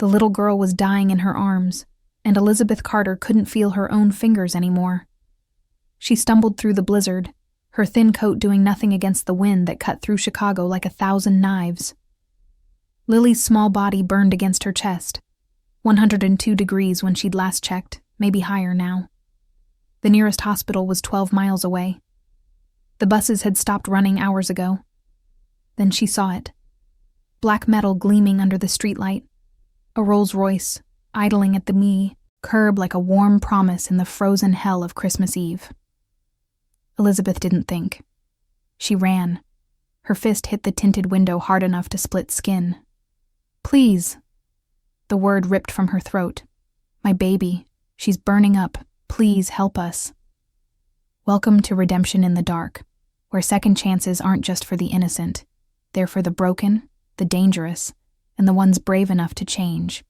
The little girl was dying in her arms, and Elizabeth Carter couldn't feel her own fingers anymore. She stumbled through the blizzard, her thin coat doing nothing against the wind that cut through Chicago like 1,000 knives. Lily's small body burned against her chest, 102 degrees when she'd last checked, maybe higher now. The nearest hospital was 12 miles away. The buses had stopped running hours ago. Then she saw it. Black metal gleaming under the streetlight. A Rolls-Royce, idling at the curb like a warm promise in the frozen hell of Christmas Eve. Elizabeth didn't think. She ran. Her fist hit the tinted window hard enough to split skin. "Please." The word ripped from her throat. "My baby. She's burning up. Please help us." Welcome to redemption in the dark, where second chances aren't just for the innocent. They're for the broken, the dangerous, and the ones brave enough to change.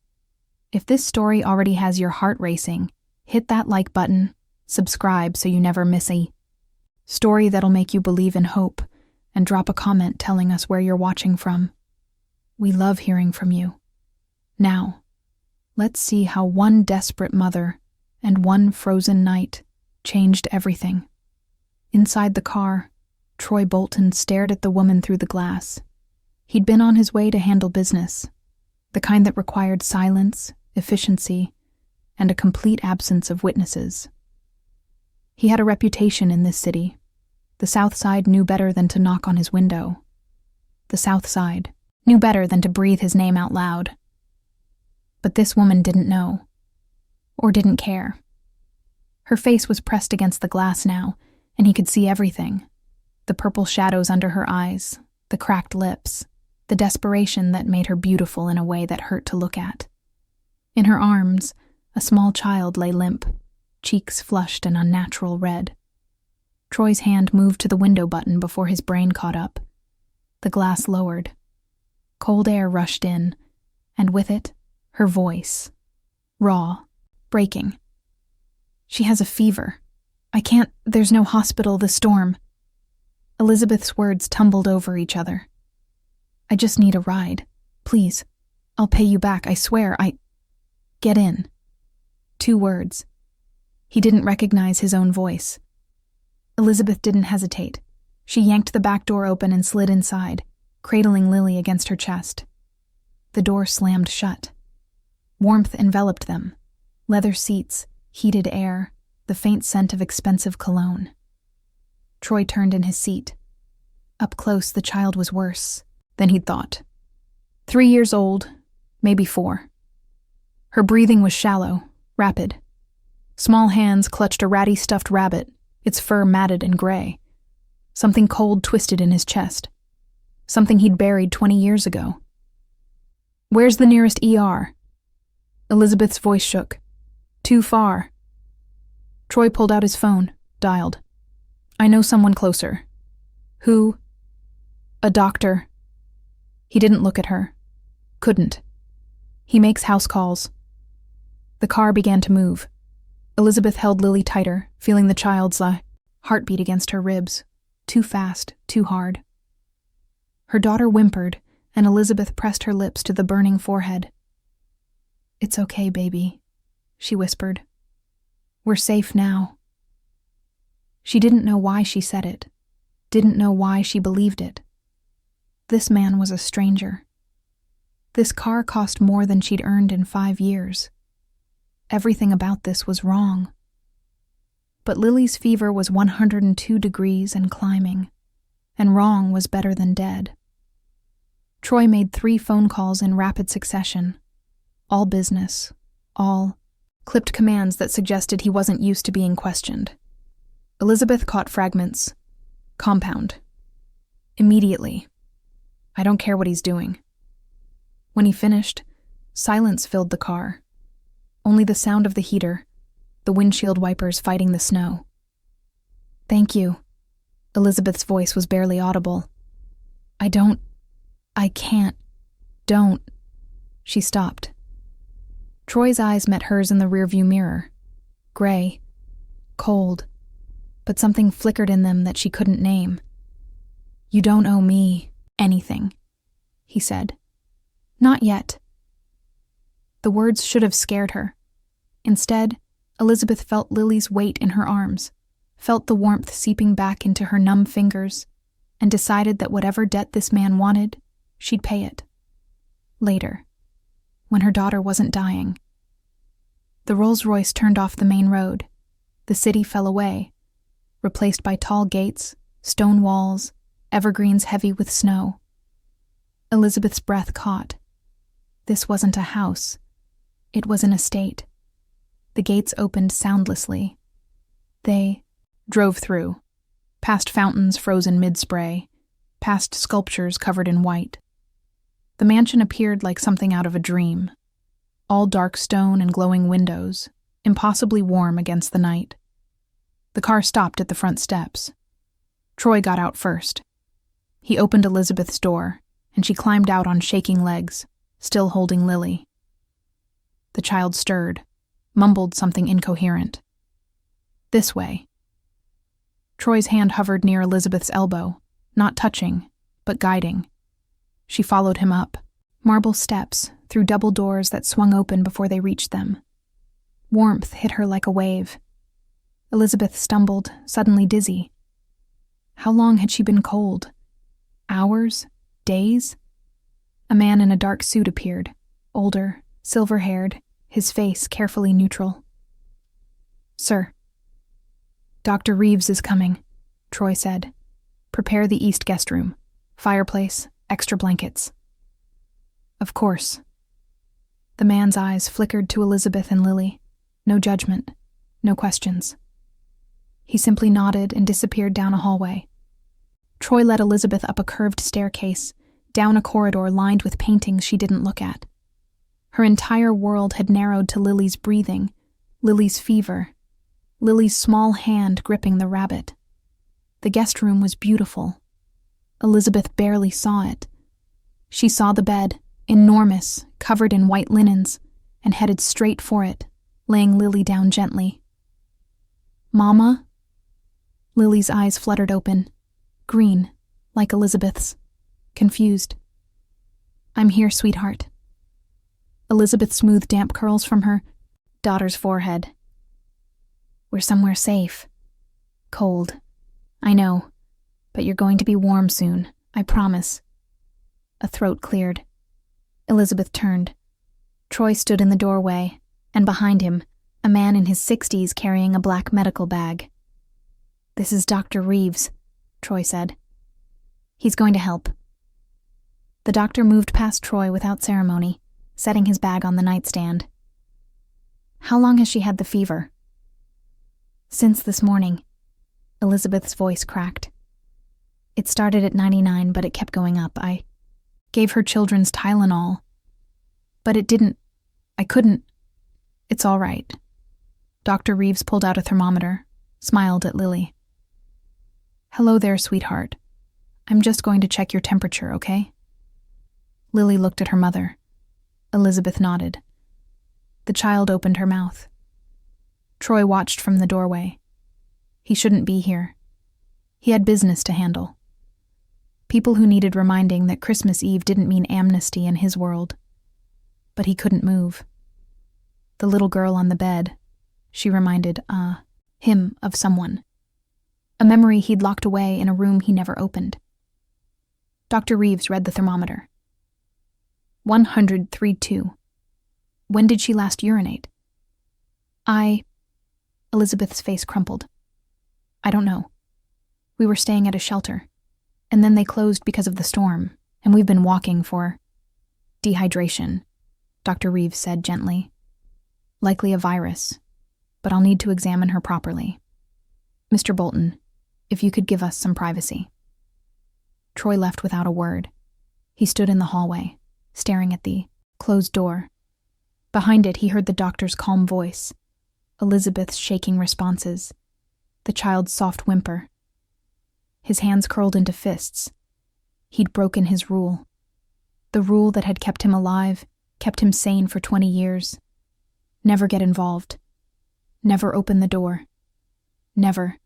If this story already has your heart racing, hit that like button, subscribe so you never miss a story that'll make you believe in hope, and drop a comment telling us where you're watching from. We love hearing from you. Now, let's see how one desperate mother and one frozen night changed everything. Inside the car, Troy Bolton stared at the woman through the glass. He'd been on his way to handle business, the kind that required silence, efficiency, and a complete absence of witnesses. He had a reputation in this city. The South Side knew better than to knock on his window. The South Side knew better than to breathe his name out loud. But this woman didn't know, or didn't care. Her face was pressed against the glass now, and he could see everything. The purple shadows under her eyes, the cracked lips, the desperation that made her beautiful in a way that hurt to look at. In her arms, a small child lay limp, cheeks flushed and unnatural red. Troy's hand moved to the window button before his brain caught up. The glass lowered. Cold air rushed in, and with it, her voice. Raw, breaking. "She has a fever. I can't, there's no hospital, the storm." Elizabeth's words tumbled over each other. "I just need a ride. Please. I'll pay you back, I swear, Get in." 2 words. He didn't recognize his own voice. Elizabeth didn't hesitate. She yanked the back door open and slid inside, cradling Lily against her chest. The door slammed shut. Warmth enveloped them. Leather seats, heated air, the faint scent of expensive cologne. Troy turned in his seat. Up close, the child was worse than he'd thought. 3 years old, maybe 4. Her breathing was shallow, rapid. Small hands clutched a ratty stuffed rabbit, its fur matted and gray. Something cold twisted in his chest. Something he'd buried 20 years ago. "Where's the nearest ER?" Elizabeth's voice shook. "Too far." Troy pulled out his phone, dialed. "I know someone closer." "Who?" "A doctor." He didn't look at her. Couldn't. "He makes house calls." The car began to move. Elizabeth held Lily tighter, feeling the child's heartbeat against her ribs. Too fast, too hard. Her daughter whimpered, and Elizabeth pressed her lips to the burning forehead. "It's okay, baby," she whispered. "We're safe now." She didn't know why she said it, didn't know why she believed it. This man was a stranger. This car cost more than she'd earned in 5 years. Everything about this was wrong. But Lily's fever was 102 degrees and climbing, and wrong was better than dead. Troy made 3 phone calls in rapid succession. All business, all clipped commands that suggested he wasn't used to being questioned. Elizabeth caught fragments. Compound. Immediately. I don't care what he's doing. When he finished, silence filled the car. Only the sound of the heater, the windshield wipers fighting the snow. "Thank you." Elizabeth's voice was barely audible. I can't, don't." She stopped. Troy's eyes met hers in the rearview mirror. Gray, cold, but something flickered in them that she couldn't name. "You don't owe me anything," he said. "Not yet." The words should have scared her. Instead, Elizabeth felt Lily's weight in her arms, felt the warmth seeping back into her numb fingers, and decided that whatever debt this man wanted, she'd pay it. Later, when her daughter wasn't dying. The Rolls-Royce turned off the main road. The city fell away, replaced by tall gates, stone walls, evergreens heavy with snow. Elizabeth's breath caught. This wasn't a house. It was an estate. The gates opened soundlessly. They drove through, past fountains frozen mid-spray, past sculptures covered in white. The mansion appeared like something out of a dream. All dark stone and glowing windows, impossibly warm against the night. The car stopped at the front steps. Troy got out first. He opened Elizabeth's door, and she climbed out on shaking legs, still holding Lily. The child stirred, mumbled something incoherent. This way. Troy's hand hovered near Elizabeth's elbow, not touching, but guiding. She followed him up, marble steps, through double doors that swung open before they reached them. Warmth hit her like a wave. Elizabeth stumbled, suddenly dizzy. How long had she been cold? Hours? Days? A man in a dark suit appeared, older, silver-haired, his face carefully neutral. "Sir." "Dr. Reeves is coming," Troy said. "Prepare the east guest room. Fireplace, extra blankets." "Of course." The man's eyes flickered to Elizabeth and Lily. No judgment, no questions. He simply nodded and disappeared down a hallway. Troy led Elizabeth up a curved staircase, down a corridor lined with paintings she didn't look at. Her entire world had narrowed to Lily's breathing, Lily's fever, Lily's small hand gripping the rabbit. The guest room was beautiful. Elizabeth barely saw it. She saw the bed, enormous, covered in white linens, and headed straight for it, laying Lily down gently. "Mama?" Lily's eyes fluttered open, green, like Elizabeth's, confused. "I'm here, sweetheart." Elizabeth smoothed damp curls from her daughter's forehead. "We're somewhere safe. Cold. I know, but you're going to be warm soon, I promise." A throat cleared. Elizabeth turned. Troy stood in the doorway, and behind him, a man in his 60s carrying a black medical bag. "This is Dr. Reeves," Troy said. "He's going to help." The doctor moved past Troy without ceremony, setting his bag on the nightstand. "How long has she had the fever?" "Since this morning." Elizabeth's voice cracked. "It started at 99, but it kept going up. I gave her children's Tylenol. But it didn't. I couldn't. It's all right." Dr. Reeves pulled out a thermometer, smiled at Lily. "Hello there, sweetheart. I'm just going to check your temperature, okay?" Lily looked at her mother. Elizabeth nodded. The child opened her mouth. Troy watched from the doorway. He shouldn't be here. He had business to handle. People who needed reminding that Christmas Eve didn't mean amnesty in his world. But he couldn't move. The little girl on the bed, she reminded, him of someone. A memory he'd locked away in a room he never opened. Dr. Reeves read the thermometer. 103.2. When did she last urinate? Elizabeth's face crumpled. "I don't know. We were staying at a shelter, and then they closed because of the storm, and we've been walking for dehydration," Dr. Reeves said gently. "Likely a virus, but I'll need to examine her properly. Mr. Bolton, if you could give us some privacy." Troy left without a word. He stood in the hallway, staring at the closed door. Behind it, he heard the doctor's calm voice, Elizabeth's shaking responses, the child's soft whimper. His hands curled into fists. He'd broken his rule. The rule that had kept him alive, kept him sane for 20 years. Never get involved. Never open the door. Never,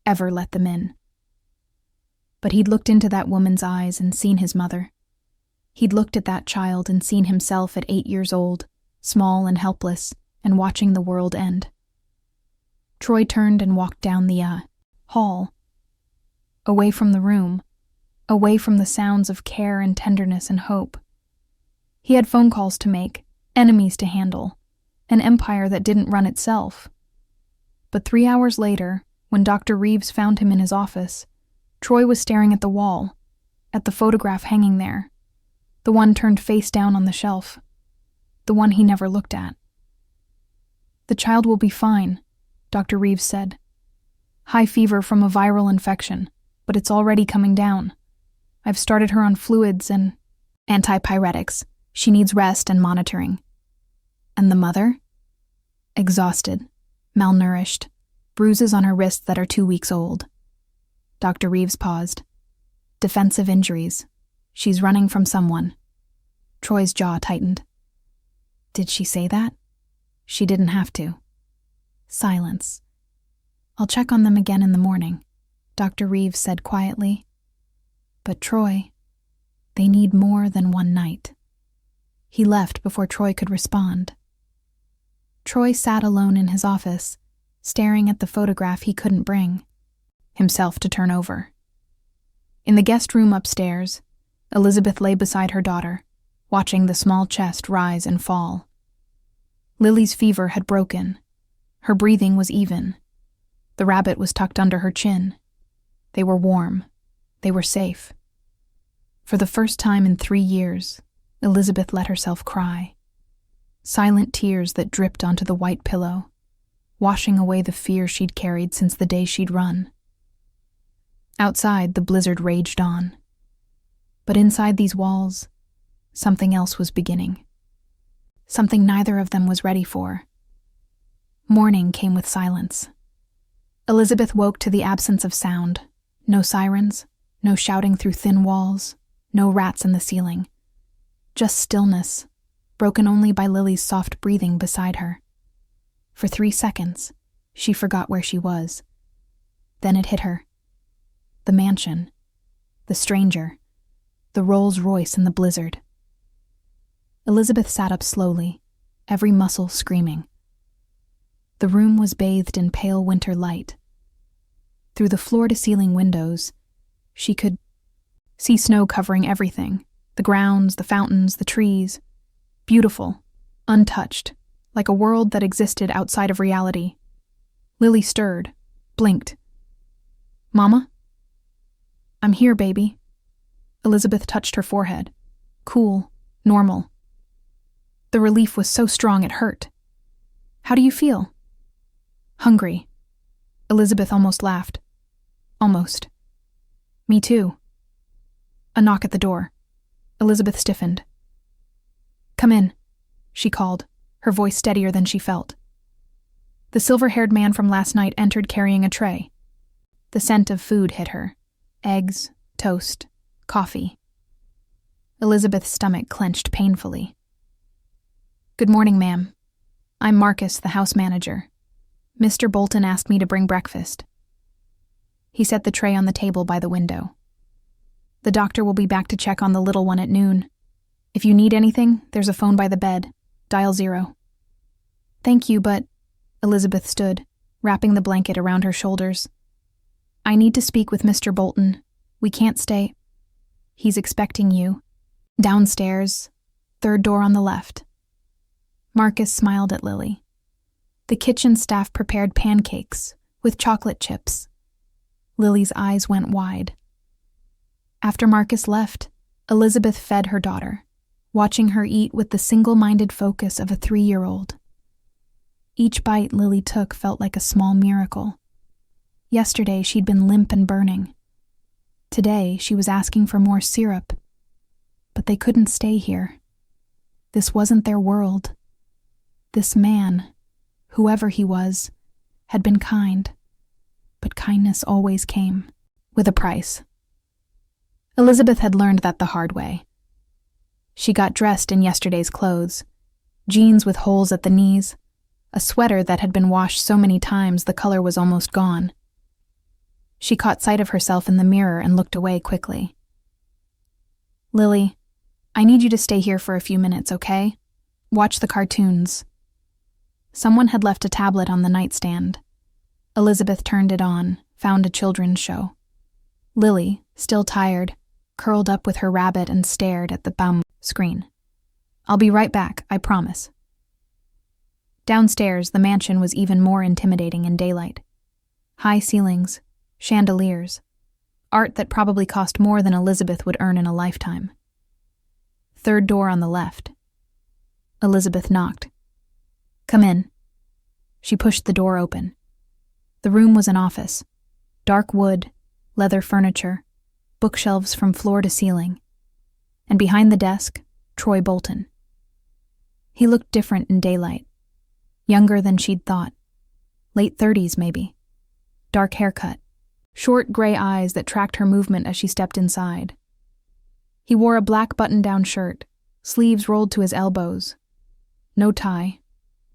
ever let them in. But he'd looked into that woman's eyes and seen his mother. He'd looked at that child and seen himself at 8 years old, small and helpless, and watching the world end. Troy turned and walked down the hall, away from the room, away from the sounds of care and tenderness and hope. He had phone calls to make, enemies to handle, an empire that didn't run itself. But 3 hours later, when Dr. Reeves found him in his office, Troy was staring at the wall, at the photograph hanging there, the one turned face down on the shelf, the one he never looked at. "The child will be fine," Dr. Reeves said. "High fever from a viral infection, but it's already coming down. I've started her on fluids and antipyretics. She needs rest and monitoring." "And the mother?" "Exhausted, malnourished, bruises on her wrists that are 2 weeks old." Dr. Reeves paused. "Defensive injuries. She's running from someone." Troy's jaw tightened. "Did she say that?" "She didn't have to." Silence. "I'll check on them again in the morning," Dr. Reeves said quietly. "But Troy, they need more than one night." He left before Troy could respond. Troy sat alone in his office, staring at the photograph he couldn't bring himself to turn over. In the guest room upstairs, Elizabeth lay beside her daughter, watching the small chest rise and fall. Lily's fever had broken. Her breathing was even. The rabbit was tucked under her chin. They were warm. They were safe. For the first time in 3 years, Elizabeth let herself cry. Silent tears that dripped onto the white pillow, washing away the fear she'd carried since the day she'd run. Outside, the blizzard raged on. But inside these walls, something else was beginning. Something neither of them was ready for. Morning came with silence. Elizabeth woke to the absence of sound. No sirens, no shouting through thin walls, no rats in the ceiling. Just stillness, broken only by Lily's soft breathing beside her. For 3 seconds, she forgot where she was. Then it hit her. The mansion, the stranger, the Rolls Royce in the blizzard. Elizabeth sat up slowly, every muscle screaming. The room was bathed in pale winter light. Through the floor-to-ceiling windows, she could see snow covering everything, the grounds, the fountains, the trees. Beautiful, untouched, like a world that existed outside of reality. Lily stirred, blinked. "Mama?" "I'm here, baby." Elizabeth touched her forehead. Cool, normal. The relief was so strong it hurt. "How do you feel?" "Hungry." Elizabeth almost laughed. "Almost." "Me too." A knock at the door. Elizabeth stiffened. "Come in," she called, her voice steadier than she felt. The silver-haired man from last night entered carrying a tray. The scent of food hit her. Eggs, toast, coffee. Elizabeth's stomach clenched painfully. "Good morning, ma'am. I'm Marcus, the house manager. Mr. Bolton asked me to bring breakfast." He set the tray on the table by the window. "The doctor will be back to check on the little one at noon. If you need anything, there's a phone by the bed. Dial 0. "Thank you, but..." Elizabeth stood, wrapping the blanket around her shoulders. "I need to speak with Mr. Bolton. We can't stay. He's expecting you. Downstairs, 3rd door on the left." Marcus smiled at Lily. The kitchen staff prepared pancakes with chocolate chips. Lily's eyes went wide. After Marcus left, Elizabeth fed her daughter, watching her eat with the single-minded focus of a 3-year-old. Each bite Lily took felt like a small miracle. Yesterday she'd been limp and burning. Today she was asking for more syrup. But they couldn't stay here. This wasn't their world. This man, whoever he was, had been kind. But kindness always came with a price. Elizabeth had learned that the hard way. She got dressed in yesterday's clothes, jeans with holes at the knees, a sweater that had been washed so many times the color was almost gone. She caught sight of herself in the mirror and looked away quickly. "Lily, I need you to stay here for a few minutes, okay? Watch the cartoons. Someone had left a tablet on the nightstand. Elizabeth turned it on, found a children's show. Lily, still tired, curled up with her rabbit and stared at the screen. I'll be right back, I promise. Downstairs, the mansion was even more intimidating in daylight. High ceilings, chandeliers, art that probably cost more than Elizabeth would earn in a lifetime. Third door on the left. Elizabeth knocked. Come in. She pushed the door open. The room was an office. Dark wood, leather furniture, bookshelves from floor to ceiling. And behind the desk, Troy Bolton. He looked different in daylight. Younger than she'd thought. Late 30s, maybe. Dark haircut. Short gray eyes that tracked her movement as she stepped inside. He wore a black button-down shirt, sleeves rolled to his elbows. No tie,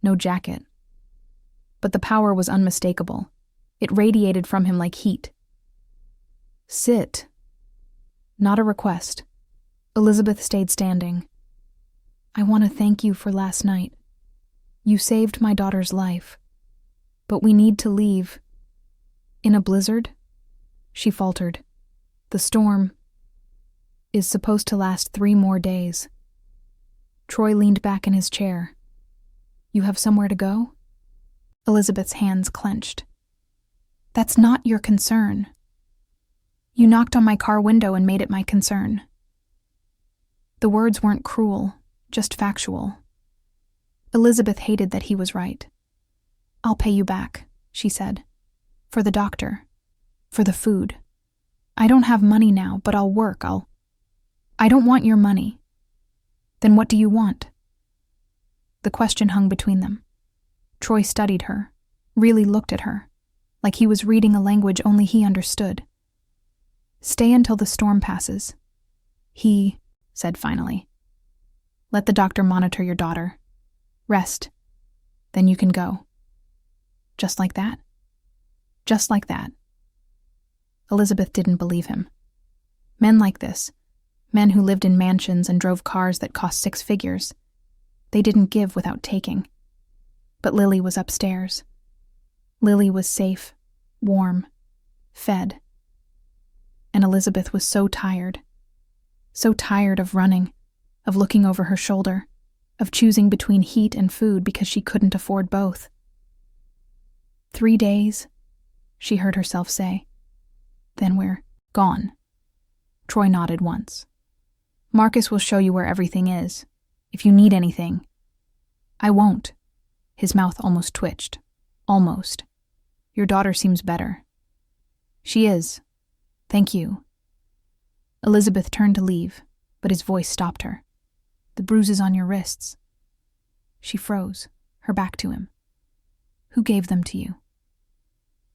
no jacket. But the power was unmistakable. It radiated from him like heat. Sit. Not a request. Elizabeth stayed standing. I want to thank you for last night. You saved my daughter's life. But we need to leave. In a blizzard? She faltered. The storm is supposed to last 3 more days. Troy leaned back in his chair. You have somewhere to go? Elizabeth's hands clenched. That's not your concern. You knocked on my car window and made it my concern. The words weren't cruel, just factual. Elizabeth hated that he was right. I'll pay you back, she said. For the doctor. For the food. I don't have money now, but I'll work. I don't want your money. Then what do you want? The question hung between them. Troy studied her, really looked at her, like he was reading a language only he understood. Stay until the storm passes. He said finally. Let the doctor monitor your daughter. Rest. Then you can go. Just like that? Just like that. Elizabeth didn't believe him. Men like this, men who lived in mansions and drove cars that cost 6 figures, they didn't give without taking. But Lily was upstairs. Lily was safe, warm, fed. And Elizabeth was so tired of running, of looking over her shoulder, of choosing between heat and food because she couldn't afford both. 3 days, she heard herself say. Then we're gone. Troy nodded once. Marcus will show you where everything is. If you need anything. I won't. His mouth almost twitched. Almost. Your daughter seems better. She is. Thank you. Elizabeth turned to leave, but his voice stopped her. The bruises on your wrists. She froze, her back to him. Who gave them to you?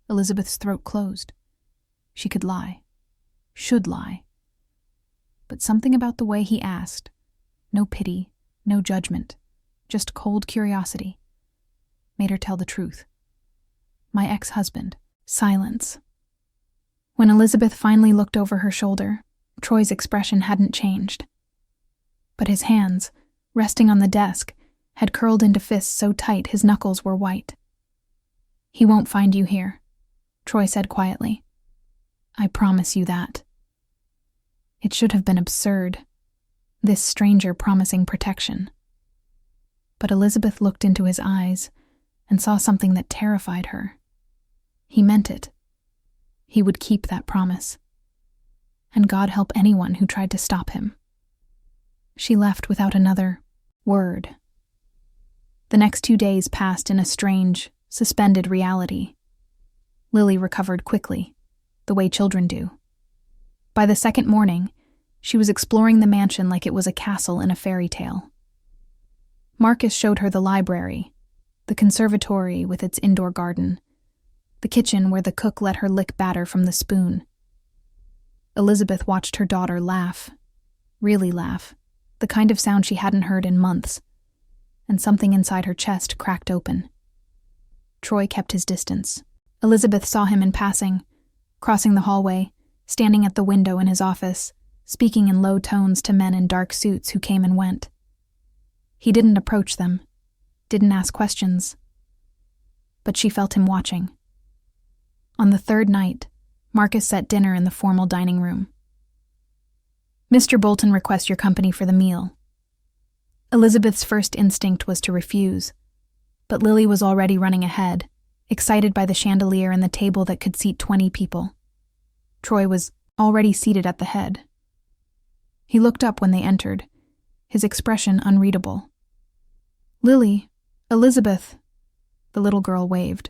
Elizabeth's throat closed. She could lie. Should lie. But something about the way he asked, no pity, no judgment, just cold curiosity, made her tell the truth. My ex-husband. Silence. When Elizabeth finally looked over her shoulder, Troy's expression hadn't changed. But his hands, resting on the desk, had curled into fists so tight his knuckles were white. He won't find you here, Troy said quietly. I promise you that. It should have been absurd, this stranger promising protection. But Elizabeth looked into his eyes and saw something that terrified her. He meant it. He would keep that promise. And God help anyone who tried to stop him. She left without another word. The next 2 days passed in a strange, suspended reality. Lily recovered quickly, the way children do. By the second morning, she was exploring the mansion like it was a castle in a fairy tale. Marcus showed her the library, the conservatory with its indoor garden, the kitchen where the cook let her lick batter from the spoon. Elizabeth watched her daughter laugh, really laugh, the kind of sound she hadn't heard in months, and something inside her chest cracked open. Troy kept his distance. Elizabeth saw him in passing, crossing the hallway, standing at the window in his office, speaking in low tones to men in dark suits who came and went. He didn't approach them, didn't ask questions. But she felt him watching. On the third night, Marcus set dinner in the formal dining room. "Mr. Bolton requests your company for the meal." Elizabeth's first instinct was to refuse, but Lily was already running ahead, excited by the chandelier and the table that could seat 20 people. Troy was already seated at the head. He looked up when they entered, his expression unreadable. "Lily, Elizabeth," the little girl waved.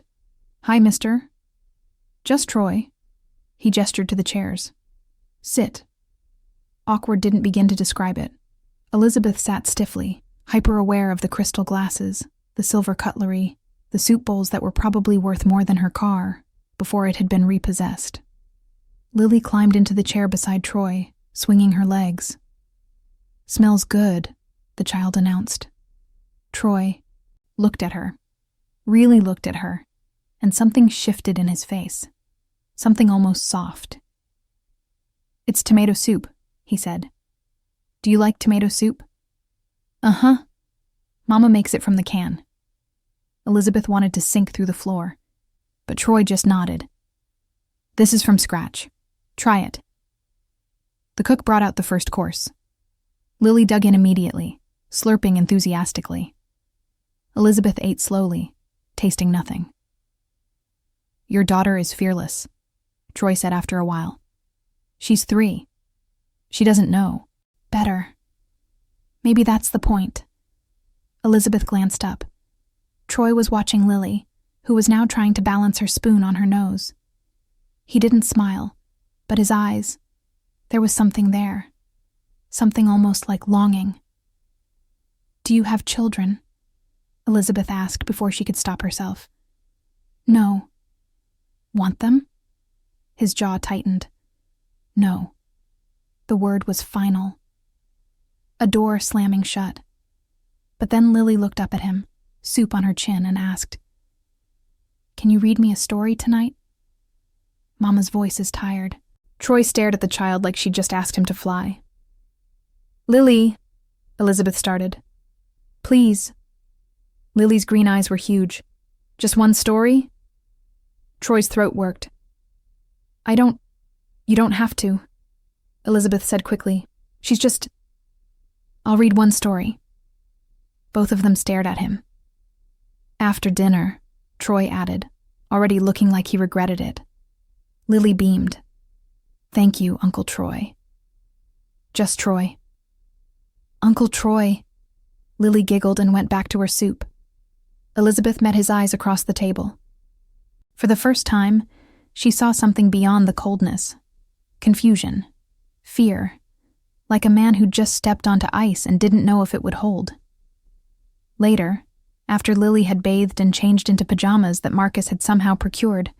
"Hi, mister." "Just Troy." He gestured to the chairs. "Sit." Awkward didn't begin to describe it. Elizabeth sat stiffly, hyper-aware of the crystal glasses, the silver cutlery, the soup bowls that were probably worth more than her car before it had been repossessed. Lily climbed into the chair beside Troy, swinging her legs. "Smells good," the child announced. Troy looked at her, really looked at her, and something shifted in his face, something almost soft. "It's tomato soup," he said. "Do you like tomato soup?" "Uh-huh. Mama makes it from the can." Elizabeth wanted to sink through the floor, but Troy just nodded. "This is from scratch. Try it." The cook brought out the first course. Lily dug in immediately, slurping enthusiastically. Elizabeth ate slowly, tasting nothing. "Your daughter is fearless," Troy said after a while. "She's 3. She doesn't know. Better. Maybe that's the point." Elizabeth glanced up. Troy was watching Lily, who was now trying to balance her spoon on her nose. He didn't smile, but his eyes, there was something there. Something almost like longing. "Do you have children?" Elizabeth asked before she could stop herself. "No." "Want them?" His jaw tightened. "No." The word was final. A door slamming shut. But then Lily looked up at him, soup on her chin, and asked, "Can you read me a story tonight?" Mama's voice is tired. Troy stared at the child like she'd just asked him to fly. "Lily," Elizabeth started. "Please." Lily's green eyes were huge. "Just one story?" Troy's throat worked. You don't have to," Elizabeth said quickly. I'll read one story." Both of them stared at him. "After dinner," Troy added, already looking like he regretted it. Lily beamed. "Thank you, Uncle Troy." "Just Troy." "Uncle Troy." Lily giggled and went back to her soup. Elizabeth met his eyes across the table. For the first time, she saw something beyond the coldness. Confusion. Fear. Like a man who'd just stepped onto ice and didn't know if it would hold. Later, after Lily had bathed and changed into pajamas that Marcus had somehow procured,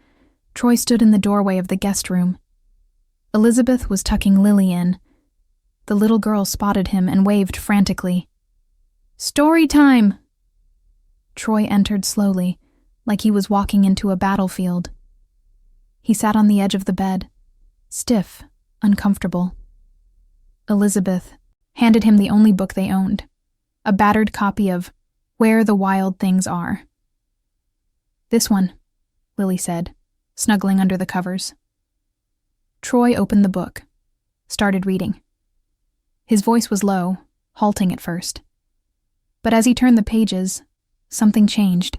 Troy stood in the doorway of the guest room. Elizabeth was tucking Lily in. The little girl spotted him and waved frantically. "Story time!" Troy entered slowly, like he was walking into a battlefield. He sat on the edge of the bed, stiff, uncomfortable. Elizabeth handed him the only book they owned, a battered copy of Where the Wild Things Are. "This one," Lily said, snuggling under the covers. Troy opened the book, started reading. His voice was low, halting at first. But as he turned the pages, something changed.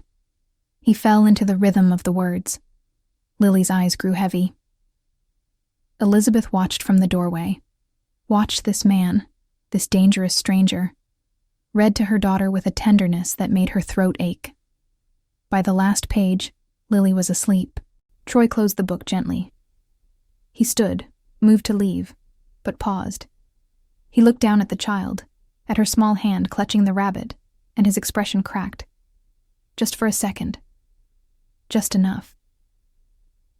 He fell into the rhythm of the words. Lily's eyes grew heavy. Elizabeth watched from the doorway, watched this man, this dangerous stranger, read to her daughter with a tenderness that made her throat ache. By the last page, Lily was asleep. Troy closed the book gently. He stood, moved to leave, but paused. He looked down at the child, at her small hand clutching the rabbit, and his expression cracked. Just for a second. Just enough.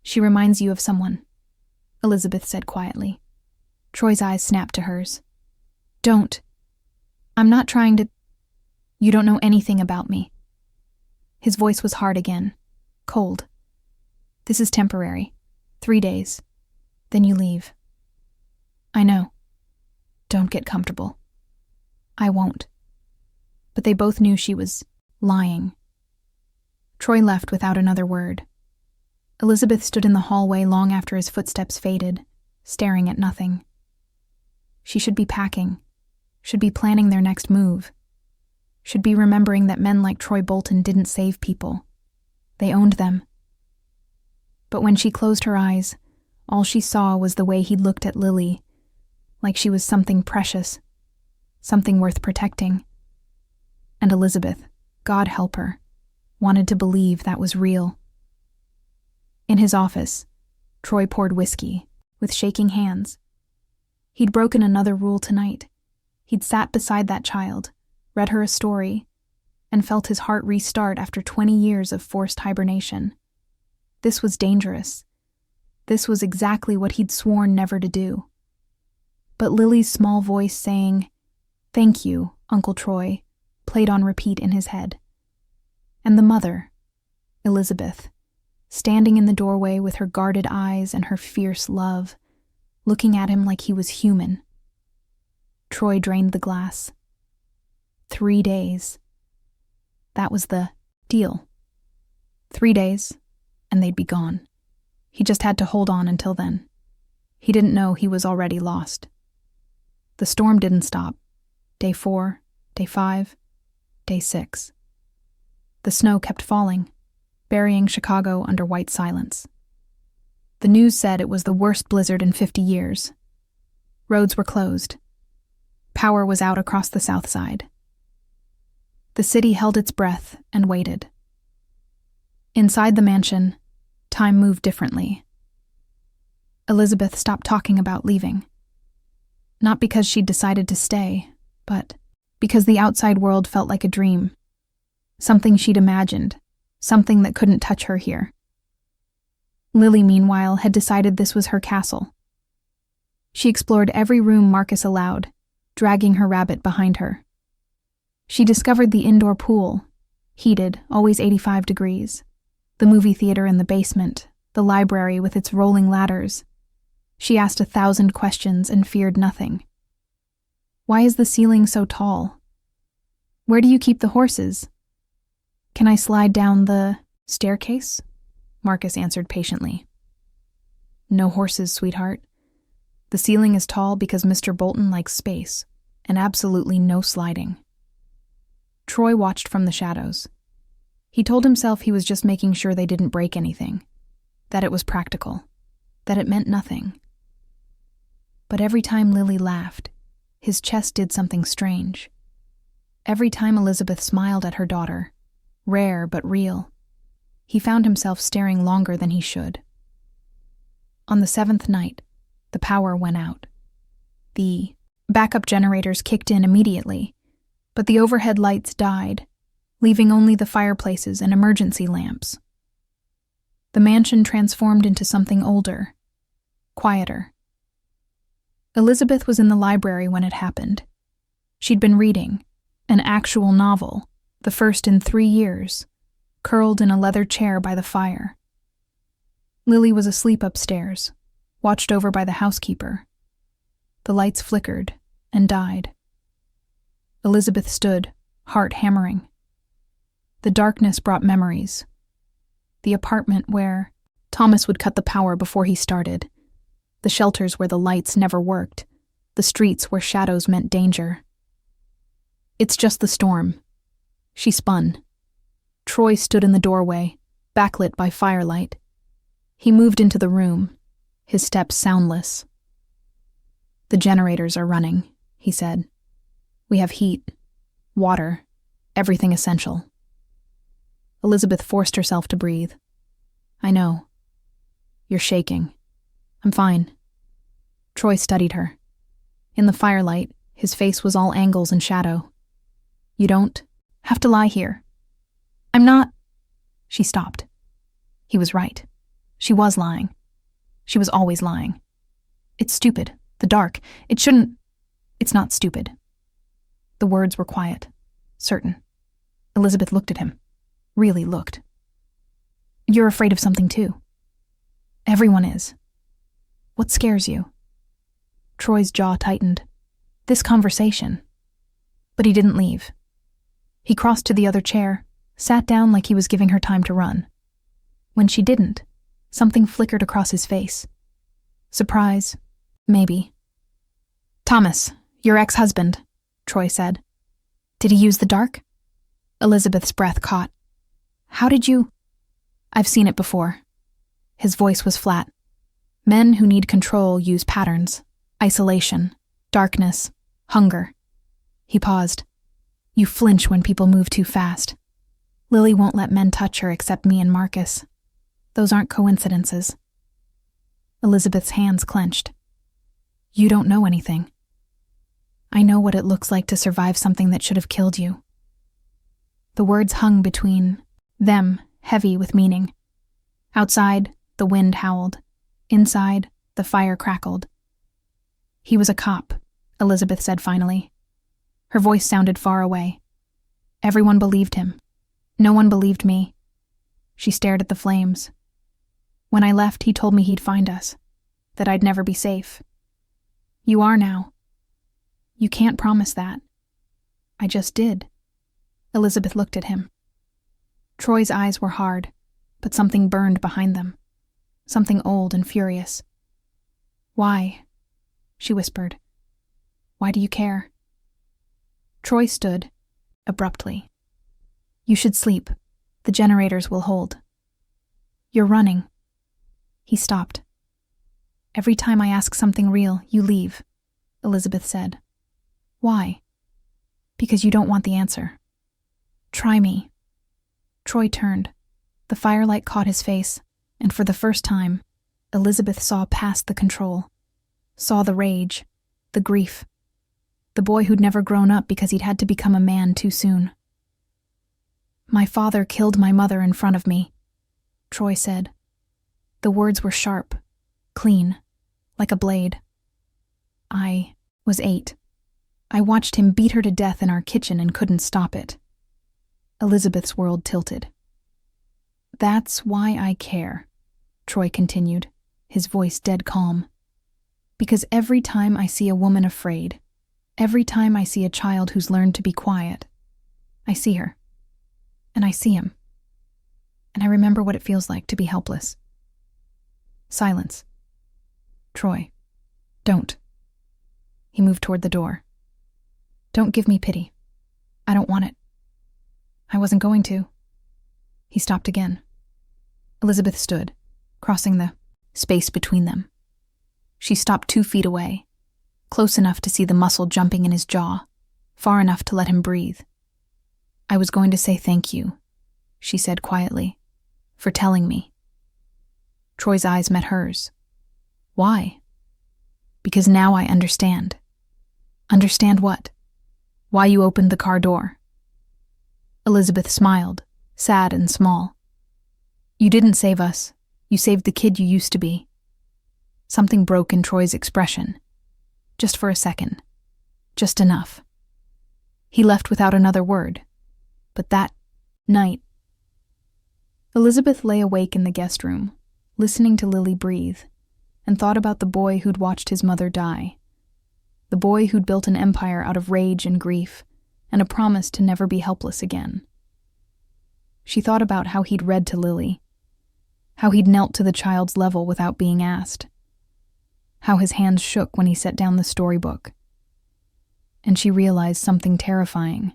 "She reminds you of someone," Elizabeth said quietly. Troy's eyes snapped to hers. "Don't. I'm not trying to... You don't know anything about me." His voice was hard again, cold. "This is temporary. 3 days. Then you leave." "I know. Don't get comfortable." "I won't." but they both knew she was lying. Troy left without another word. Elizabeth stood in the hallway long after his footsteps faded, staring at nothing. She should be packing, should be planning their next move, should be remembering that men like Troy Bolton didn't save people. They owned them. But when she closed her eyes, all she saw was the way he'd looked at Lily, like she was something precious, something worth protecting. And Elizabeth, God help her, wanted to believe that was real. In his office, Troy poured whiskey, with shaking hands. He'd broken another rule tonight. He'd sat beside that child, read her a story, and felt his heart restart after 20 years of forced hibernation. This was dangerous. This was exactly what he'd sworn never to do. But Lily's small voice saying, "Thank you, Uncle Troy," played on repeat in his head. And the mother, Elizabeth, standing in the doorway with her guarded eyes and her fierce love, looking at him like he was human. Troy drained the glass. 3 days. That was the deal. 3 days, and they'd be gone. He just had to hold on until then. He didn't know he was already lost. The storm didn't stop. Day 4, day 5, day 6. The snow kept falling, burying Chicago under white silence. The news said it was the worst blizzard in 50 years. Roads were closed. Power was out across the south side. The city held its breath and waited. Inside the mansion, time moved differently. Elizabeth stopped talking about leaving. Not because she'd decided to stay, but because the outside world felt like a dream. Something she'd imagined, something that couldn't touch her here. Lily, meanwhile, had decided this was her castle. She explored every room Marcus allowed, dragging her rabbit behind her. She discovered the indoor pool, heated, always 85 degrees, the movie theater in the basement, the library with its rolling ladders. She asked 1,000 questions and feared nothing. Why is the ceiling so tall? Where do you keep the horses? Can I slide down the staircase? Marcus answered patiently. No horses, sweetheart. The ceiling is tall because Mr. Bolton likes space, and absolutely no sliding. Troy watched from the shadows. He told himself he was just making sure they didn't break anything, that it was practical, that it meant nothing. But every time Lily laughed, his chest did something strange. Every time Elizabeth smiled at her daughter, rare but real, he found himself staring longer than he should. On the 7th night, the power went out. The backup generators kicked in immediately, but the overhead lights died, leaving only the fireplaces and emergency lamps. The mansion transformed into something older, quieter. Elizabeth was in the library when it happened. She'd been reading, an actual novel, the first in 3 years, curled in a leather chair by the fire. Lily was asleep upstairs, watched over by the housekeeper. The lights flickered and died. Elizabeth stood, heart hammering. The darkness brought memories. The apartment where Thomas would cut the power before he started. The shelters where the lights never worked. The streets where shadows meant danger. It's just the storm. She spun. Troy stood in the doorway, backlit by firelight. He moved into the room, his steps soundless. The generators are running, he said. We have heat, water, everything essential. Elizabeth forced herself to breathe. I know. You're shaking. I'm fine. Troy studied her. In the firelight, his face was all angles and shadow. You don't have to lie here. I'm not. She stopped. He was right. She was lying. She was always lying. It's stupid. The dark. It shouldn't. It's not stupid. The words were quiet, certain. Elizabeth looked at him. Really looked. You're afraid of something too. Everyone is. What scares you? Troy's jaw tightened. This conversation. But he didn't leave. He crossed to the other chair, sat down like he was giving her time to run. When she didn't, something flickered across his face. Surprise, maybe. "Thomas, your ex-husband," Troy said. "Did he use the dark?" Elizabeth's breath caught. "How did you—" "I've seen it before." His voice was flat. "Men who need control use patterns, isolation, darkness, hunger." He paused. "You flinch when people move too fast. Lily won't let men touch her except me and Marcus. Those aren't coincidences." Elizabeth's hands clenched. "You don't know anything. I know what it looks like to survive something that should have killed you." The words hung between them, heavy with meaning. Outside, the wind howled. Inside, the fire crackled. "He was a cop," Elizabeth said finally. Her voice sounded far away. "Everyone believed him. No one believed me." She stared at the flames. "When I left, he told me he'd find us, that I'd never be safe. You are now. You can't promise that." "I just did." Elizabeth looked at him. Troy's eyes were hard, but something burned behind them. Something old and furious. "Why?" she whispered. "Why do you care?" Troy stood, abruptly. "You should sleep. The generators will hold." "You're running." He stopped. "Every time I ask something real, you leave," Elizabeth said. "Why?" "Because you don't want the answer." "Try me." Troy turned. The firelight caught his face, and for the first time, Elizabeth saw past the control. Saw the rage, the grief. The boy who'd never grown up because he'd had to become a man too soon. "My father killed my mother in front of me," Troy said. The words were sharp, clean, like a blade. "I was 8. I watched him beat her to death in our kitchen and couldn't stop it." Elizabeth's world tilted. "That's why I care," Troy continued, his voice dead calm. "Because every time I see a woman afraid, every time I see a child who's learned to be quiet, I see her. And I see him. And I remember what it feels like to be helpless." Silence. "Troy, don't." He moved toward the door. "Don't give me pity. I don't want it. I wasn't going to." He stopped again. Elizabeth stood, crossing the space between them. She stopped 2 feet away, close enough to see the muscle jumping in his jaw, far enough to let him breathe. "I was going to say thank you," she said quietly, "for telling me." Troy's eyes met hers. "Why?" "Because now I understand." "Understand what?" "Why you opened the car door." Elizabeth smiled, sad and small. "You didn't save us. You saved the kid you used to be." Something broke in Troy's expression. Just for a second. Just enough. He left without another word. But that night... Elizabeth lay awake in the guest room, listening to Lily breathe, and thought about the boy who'd watched his mother die. The boy who'd built an empire out of rage and grief, and a promise to never be helpless again. She thought about how he'd read to Lily, how he'd knelt to the child's level without being asked, how his hands shook when he set down the storybook. And she realized something terrifying.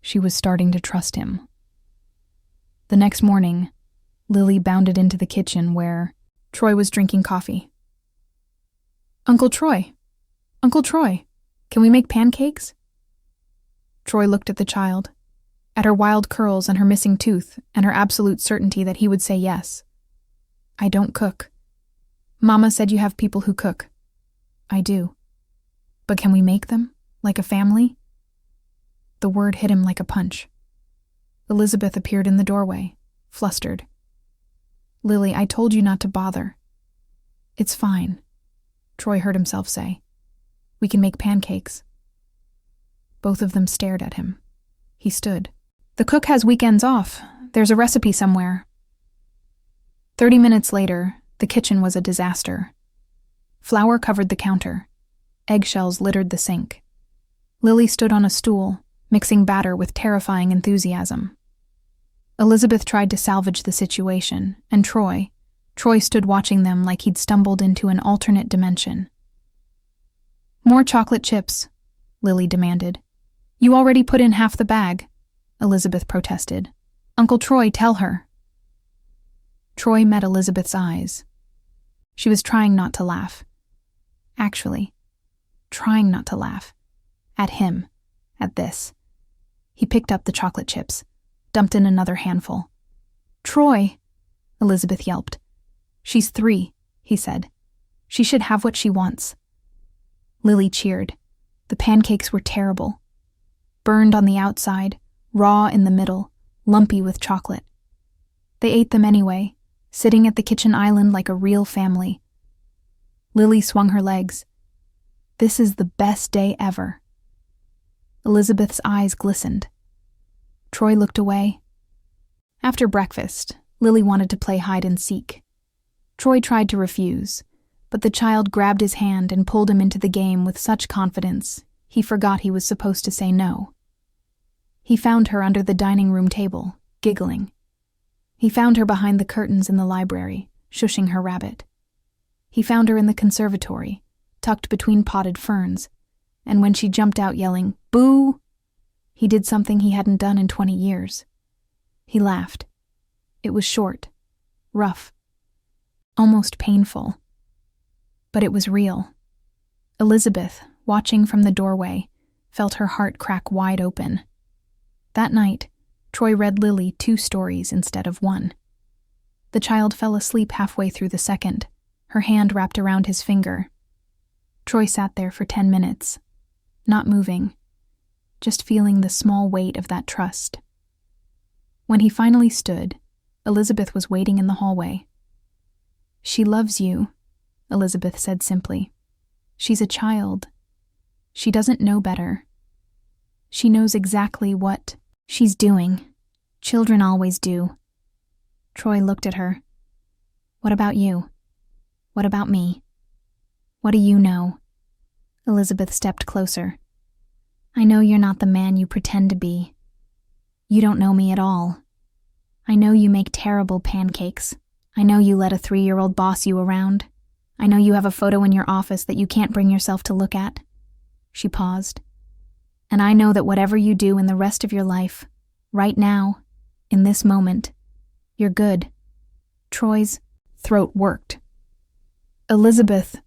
She was starting to trust him. The next morning, Lily bounded into the kitchen where Troy was drinking coffee. "Uncle Troy! Uncle Troy! Can we make pancakes?" Troy looked at the child, at her wild curls and her missing tooth and her absolute certainty that he would say yes. "I don't cook. Mama said you have people who cook." "I do. But can we make them, like a family?" The word hit him like a punch. Elizabeth appeared in the doorway, flustered. "Lily, I told you not to bother." "It's fine," Troy heard himself say. "We can make pancakes." Both of them stared at him. He stood. "The cook has weekends off. There's a recipe somewhere." 30 minutes later, the kitchen was a disaster. Flour covered the counter. Eggshells littered the sink. Lily stood on a stool, mixing batter with terrifying enthusiasm. Elizabeth tried to salvage the situation, and Troy stood watching them like he'd stumbled into an alternate dimension. "More chocolate chips," Lily demanded. "You already put in half the bag," Elizabeth protested. "Uncle Troy, tell her." Troy met Elizabeth's eyes. She was trying not to laugh. Actually, trying not to laugh. At him. At this. He picked up the chocolate chips, dumped in another handful. "Troy," Elizabeth yelped. "She's 3, he said. "She should have what she wants." Lily cheered. The pancakes were terrible. Burned on the outside, raw in the middle, lumpy with chocolate. They ate them anyway, sitting at the kitchen island like a real family. Lily swung her legs. "This is the best day ever." Elizabeth's eyes glistened. Troy looked away. After breakfast, Lily wanted to play hide and seek. Troy tried to refuse, but the child grabbed his hand and pulled him into the game with such confidence he forgot he was supposed to say no. He found her under the dining room table, giggling. He found her behind the curtains in the library, shushing her rabbit. He found her in the conservatory, tucked between potted ferns, and when she jumped out yelling, "Boo!" he did something he hadn't done in 20 years. He laughed. It was short, rough, almost painful. But it was real. Elizabeth, watching from the doorway, felt her heart crack wide open. That night, Troy read Lily 2 stories instead of 1. The child fell asleep halfway through the second, her hand wrapped around his finger. Troy sat there for 10 minutes, not moving, just feeling the small weight of that trust. When he finally stood, Elizabeth was waiting in the hallway. "She loves you," Elizabeth said simply. "She's a child. She doesn't know better. She knows exactly what she's doing. Children always do." Troy looked at her. "What about you? What about me? What do you know?" Elizabeth stepped closer. "I know you're not the man you pretend to be. You don't know me at all. I know you make terrible pancakes. I know you let a 3-year-old boss you around. I know you have a photo in your office that you can't bring yourself to look at." She paused. "And I know that whatever you do in the rest of your life, right now, in this moment, you're good." Troy's throat worked. "Elizabeth,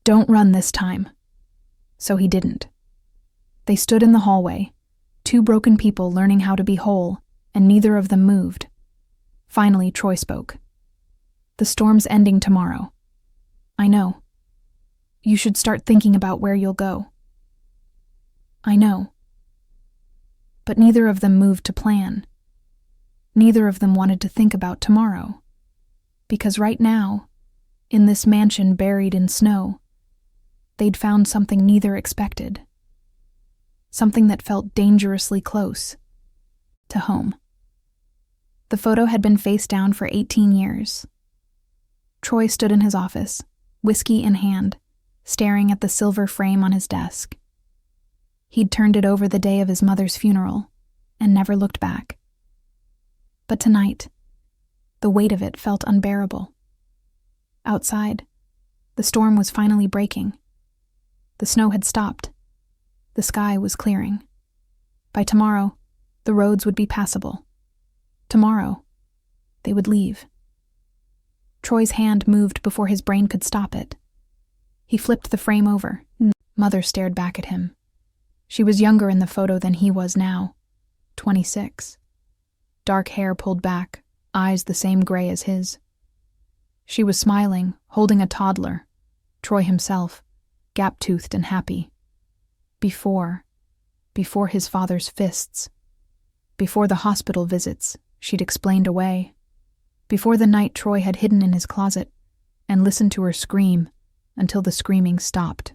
don't run this time." So he didn't. They stood in the hallway, 2 broken people learning how to be whole, and neither of them moved. Finally, Troy spoke. "The storm's ending tomorrow. I know. You should start thinking about where you'll go." "I know." But neither of them moved to plan. Neither of them wanted to think about tomorrow. Because right now, in this mansion buried in snow, they'd found something neither expected. Something that felt dangerously close to home. The photo had been face down for 18 years. Troy stood in his office, whiskey in hand, staring at the silver frame on his desk. He'd turned it over the day of his mother's funeral and never looked back. But tonight, the weight of it felt unbearable. Outside, the storm was finally breaking. The snow had stopped. The sky was clearing. By tomorrow, the roads would be passable. Tomorrow, they would leave. Troy's hand moved before his brain could stop it. He flipped the frame over. Mother stared back at him. She was younger in the photo than he was now, 26. Dark hair pulled back, eyes the same gray as his. She was smiling, holding a toddler, Troy himself, gap-toothed and happy. Before his father's fists. Before the hospital visits she'd explained away. Before the night Troy had hidden in his closet and listened to her scream until the screaming stopped.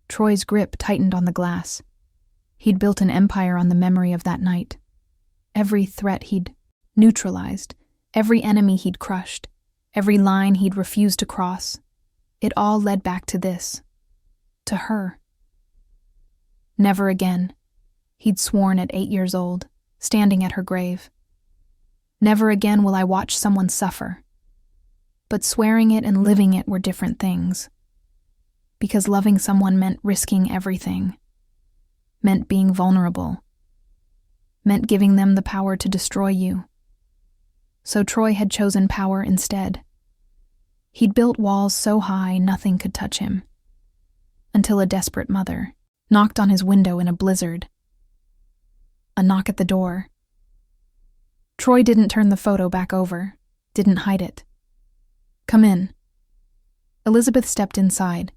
Troy's grip tightened on the glass. He'd built an empire on the memory of that night. Every threat he'd neutralized, every enemy he'd crushed, every line he'd refused to cross, it all led back to this. To her. Never again. he'd sworn at 8 years old, standing at her grave. Never again will I watch someone suffer. But swearing it and living it were different things. Because loving someone meant risking everything, meant being vulnerable, meant giving them the power to destroy you. So Troy had chosen power instead. He'd built walls so high nothing could touch him. Until a desperate mother knocked on his window in a blizzard. A knock at the door. Troy didn't turn the photo back over, didn't hide it. "Come in." Elizabeth stepped inside.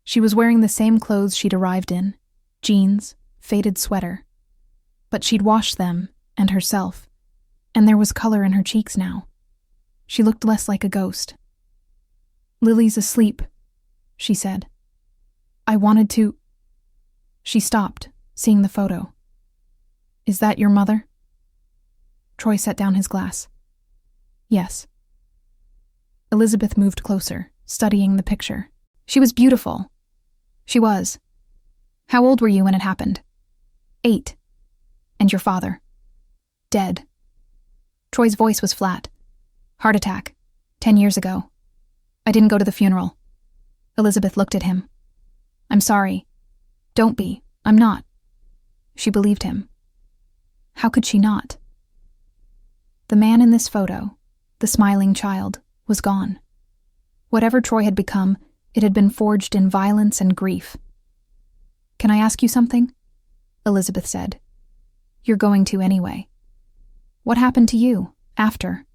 She was wearing the same clothes she'd arrived in, jeans, faded sweater. But she'd washed them, and herself, and there was color in her cheeks now. She looked less like a ghost. "Lily's asleep," she said. "I wanted to—" She stopped, seeing the photo. "Is that your mother?" Troy set down his glass. "Yes." Elizabeth moved closer, studying the picture. She was beautiful. She was. "How old were you when it happened?" 8. "And your father?" "Dead." Troy's voice was flat. "Heart attack. 10 years ago. I didn't go to the funeral." Elizabeth looked at him. "I'm sorry." "Don't be. I'm not." She believed him. How could she not? The man in this photo, the smiling child, was gone. Whatever Troy had become, it had been forged in violence and grief. "Can I ask you something?" Elizabeth said. "You're going to anyway. What happened to you, after?"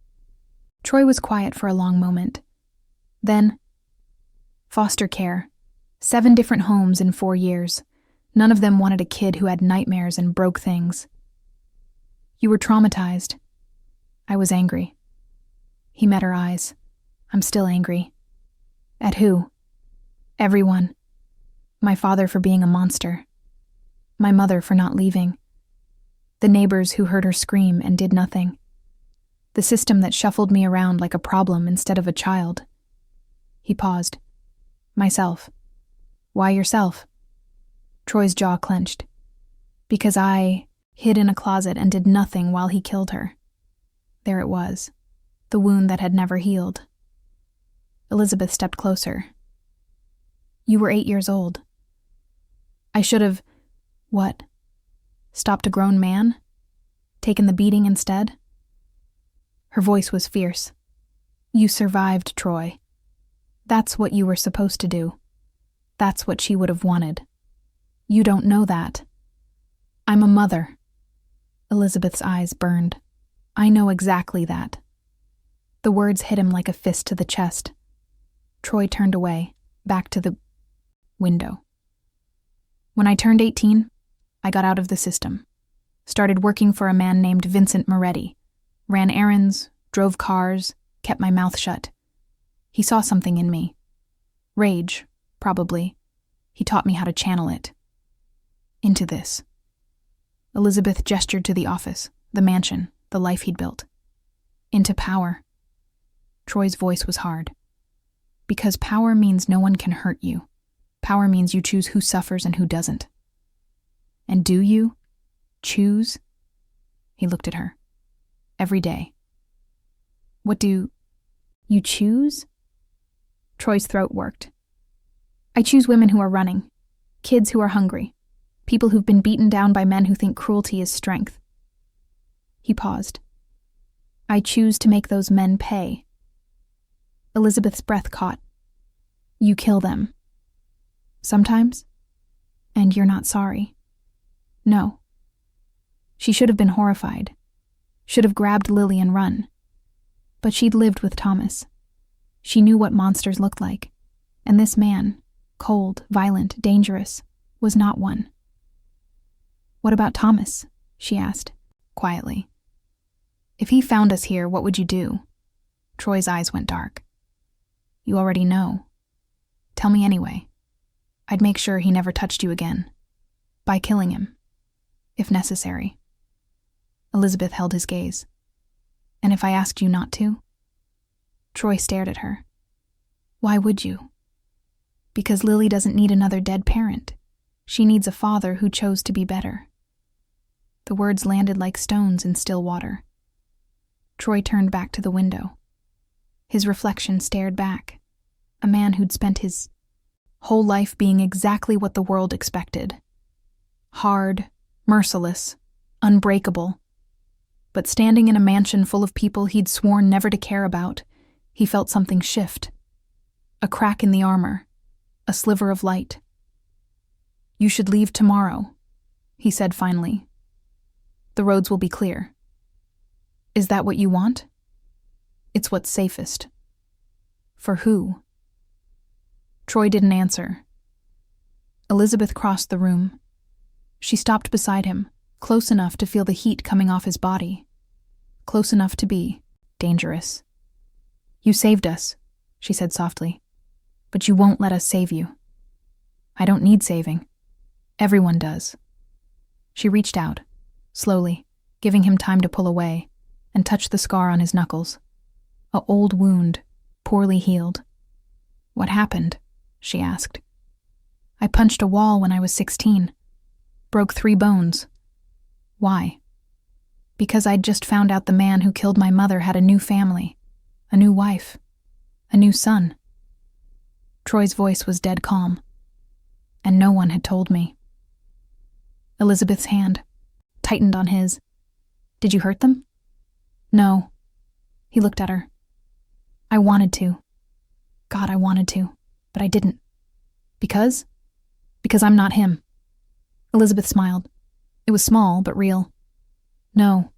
Troy was quiet for a long moment. Then, "Foster care. 7 different homes in 4 years. None of them wanted a kid who had nightmares and broke things." "You were traumatized." "I was angry." He met her eyes. "I'm still angry." "At who?" "Everyone. My father for being a monster. My mother for not leaving. The neighbors who heard her scream and did nothing. The system that shuffled me around like a problem instead of a child." He paused. "Myself." "Why yourself?" Troy's jaw clenched. "Because I hid in a closet and did nothing while he killed her." There it was, the wound that had never healed. Elizabeth stepped closer. "You were 8 years old." "I should have—" "What? Stopped a grown man? Taken the beating instead?" Her voice was fierce. "You survived, Troy. That's what you were supposed to do. That's what she would have wanted. You don't know that. I'm a mother." Elizabeth's eyes burned. "I know exactly that." The words hit him like a fist to the chest. Troy turned away, back to the window. "When I turned 18, I got out of the system. Started working for a man named Vincent Moretti. Ran errands, drove cars, kept my mouth shut. He saw something in me. Rage, probably. He taught me how to channel it. Into this." Elizabeth gestured to the office, the mansion, the life he'd built. "Into power." Troy's voice was hard. "Because power means no one can hurt you. Power means you choose who suffers and who doesn't." "And do you choose?" He looked at her. "Every day." "What do you choose?" Troy's throat worked. "I choose women who are running, kids who are hungry, people who've been beaten down by men who think cruelty is strength." He paused. "I choose to make those men pay." Elizabeth's breath caught. "You kill them." "Sometimes? And you're not sorry?" "No." She should have been horrified. Should have grabbed Lily and run. But she'd lived with Thomas. She knew what monsters looked like. And this man, cold, violent, dangerous, was not one. "What about Thomas?" she asked, quietly. "If he found us here, what would you do?" Troy's eyes went dark. "You already know. Tell me anyway. I'd make sure he never touched you again. By killing him. If necessary." Elizabeth held his gaze. "And if I asked you not to?" Troy stared at her. "Why would you?" "Because Lily doesn't need another dead parent. She needs a father who chose to be better. The words landed like stones in still water. Troy turned back to the window. His reflection stared back. A man who'd spent his whole life being exactly what the world expected. Hard, merciless, unbreakable. But standing in a mansion full of people he'd sworn never to care about, he felt something shift. A crack in the armor. A sliver of light. "You should leave tomorrow," he said finally. "The roads will be clear." "Is that what you want?" "It's what's safest." "For who?" Troy didn't answer. Elizabeth crossed the room. She stopped beside him, close enough to feel the heat coming off his body. Close enough to be dangerous. "You saved us," she said softly. "But you won't let us save you." "I don't need saving. Everyone does." She reached out, slowly, giving him time to pull away, and touched the scar on his knuckles. A old wound, poorly healed. "What happened?" she asked. "I punched a wall when I was 16. Broke 3 bones. Why?" "Because I'd just found out the man who killed my mother had a new family, a new wife, a new son." Troy's voice was dead calm. "And no one had told me." Elizabeth's hand tightened on his. "Did you hurt them?" "No." He looked at her. "I wanted to. God, I wanted to, but I didn't." "Because?" "Because I'm not him." Elizabeth smiled. It was small, but real. "No,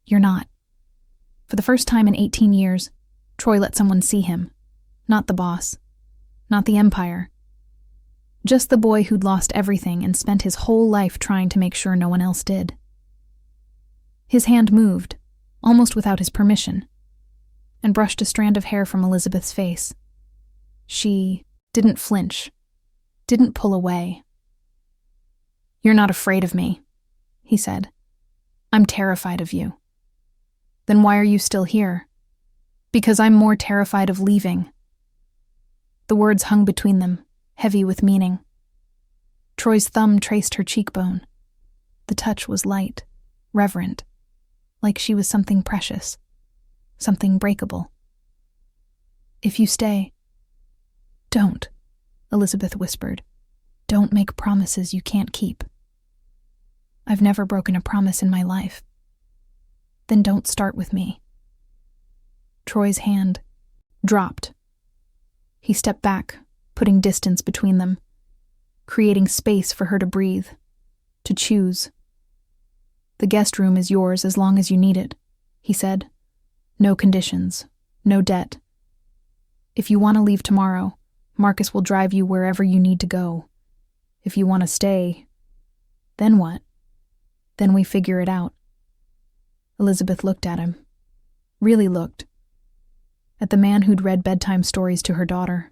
you're not." For the first time in 18 years, Troy let someone see him. Not the boss. Not the empire. Just the boy who'd lost everything and spent his whole life trying to make sure no one else did. His hand moved, almost without his permission, and brushed a strand of hair from Elizabeth's face. She didn't flinch, didn't pull away. "You're not afraid of me," he said. "I'm terrified of you." "Then why are you still here?" "Because I'm more terrified of leaving." The words hung between them, heavy with meaning. Troy's thumb traced her cheekbone. The touch was light, reverent, like she was something precious, something breakable. "If you stay..." "Don't," Elizabeth whispered. "Don't make promises you can't keep." "I've never broken a promise in my life." "Then don't start with me." Troy's hand dropped. He stepped back, putting distance between them, creating space for her to breathe, to choose. "The guest room is yours as long as you need it," he said. "No conditions, no debt. If you want to leave tomorrow, Marcus will drive you wherever you need to go. If you want to stay, then what? Then we figure it out." Elizabeth looked at him. Really looked. At the man who'd read bedtime stories to her daughter.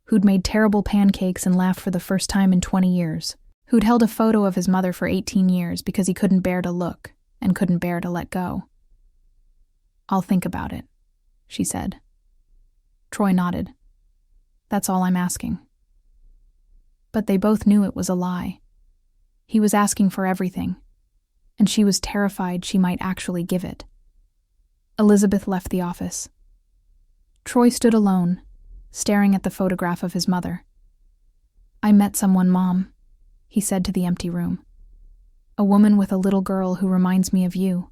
Who'd made terrible pancakes and laughed for the first time in 20 years. Who'd held a photo of his mother for 18 years because he couldn't bear to look and couldn't bear to let go. "I'll think about it," she said. Troy nodded. "That's all I'm asking." But they both knew it was a lie. He was asking for everything, and she was terrified she might actually give it. Elizabeth left the office. Troy stood alone, staring at the photograph of his mother. "I met someone, Mom," he said to the empty room. "A woman with a little girl who reminds me of you,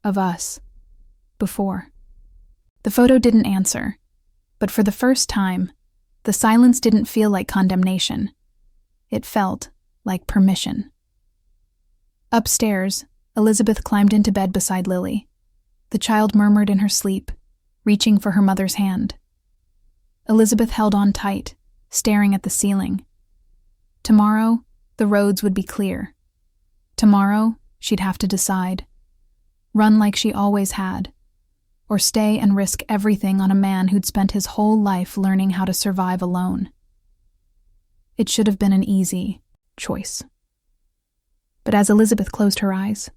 of us, before." The photo didn't answer, but for the first time, the silence didn't feel like condemnation. It felt like permission. Upstairs, Elizabeth climbed into bed beside Lily. The child murmured in her sleep, reaching for her mother's hand. Elizabeth held on tight, staring at the ceiling. Tomorrow, the roads would be clear. Tomorrow, she'd have to decide. Run like she always had, or stay and risk everything on a man who'd spent his whole life learning how to survive alone. It should have been an easy choice. But as Elizabeth closed her eyes,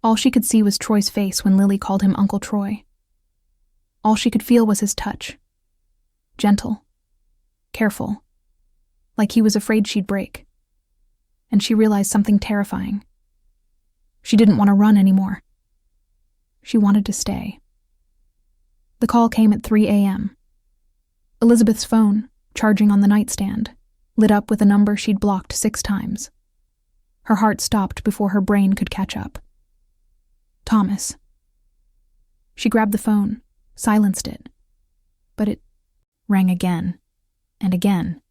all she could see was Troy's face when Lily called him Uncle Troy. All she could feel was his touch. Gentle, careful, like he was afraid she'd break. And she realized something terrifying. She didn't want to run anymore. She wanted to stay. The call came at 3 a.m. Elizabeth's phone, charging on the nightstand, lit up with a number she'd blocked 6 times. Her heart stopped before her brain could catch up. Thomas. She grabbed the phone, silenced it, but it rang again and again.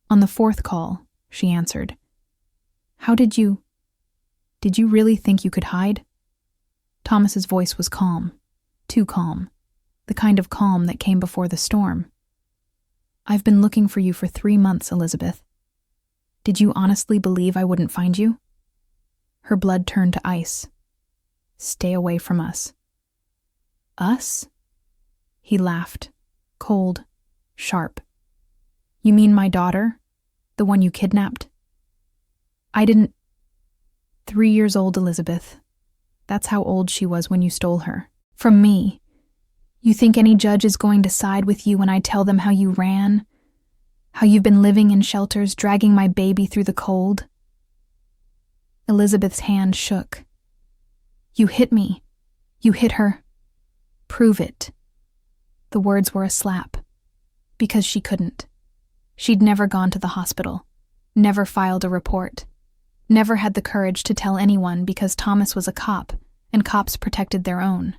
On the 4th call, she answered. How did you really think you could hide? Thomas's voice was calm, too calm, the kind of calm that came before the storm. I've been looking for you for 3 months, Elizabeth. Did you honestly believe I wouldn't find you? Her blood turned to ice. Stay away from us. Us? He laughed, cold, sharp. You mean my daughter? The one you kidnapped? I didn't... 3 years old, Elizabeth. That's how old she was when you stole her. From me. You think any judge is going to side with you when I tell them how you ran? How you've been living in shelters, dragging my baby through the cold? Elizabeth's hand shook. You hit me. You hit her. Prove it. The words were a slap. Because she couldn't. She'd never gone to the hospital. Never filed a report. Never had the courage to tell anyone because Thomas was a cop, and cops protected their own.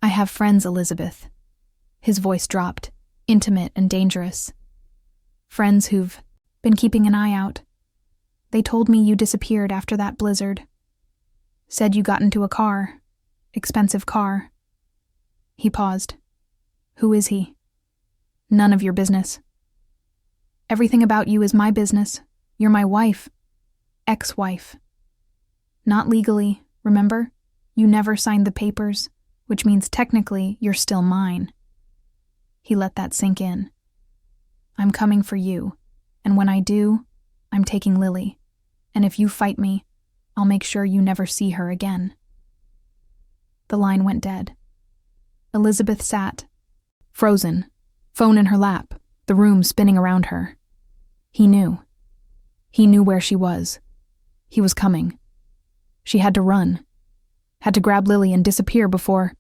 I have friends, Elizabeth. His voice dropped, intimate and dangerous. Friends who've been keeping an eye out. They told me you disappeared after that blizzard. Said you got into a car. Expensive car. He paused. Who is he? None of your business. Everything about you is my business. You're my wife. Ex-wife. Not legally, remember? You never signed the papers, which means technically you're still mine. He let that sink in. I'm coming for you, and when I do, I'm taking Lily, and if you fight me, I'll make sure you never see her again. The line went dead. Elizabeth sat, frozen, phone in her lap, the room spinning around her. He knew. He knew where she was. He was coming. She had to run. Had to grab Lily and disappear before...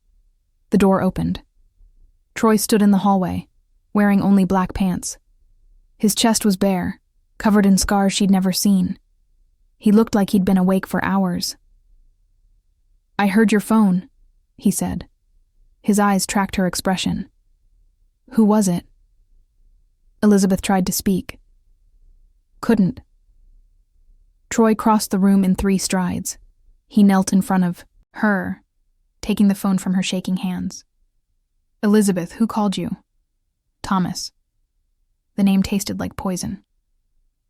The door opened. Troy stood in the hallway, wearing only black pants. His chest was bare, covered in scars she'd never seen. He looked like he'd been awake for hours. I heard your phone, he said. His eyes tracked her expression. Who was it? Elizabeth tried to speak. Couldn't. Troy crossed the room in 3 strides. He knelt in front of her, taking the phone from her shaking hands. Elizabeth, who called you? Thomas. The name tasted like poison.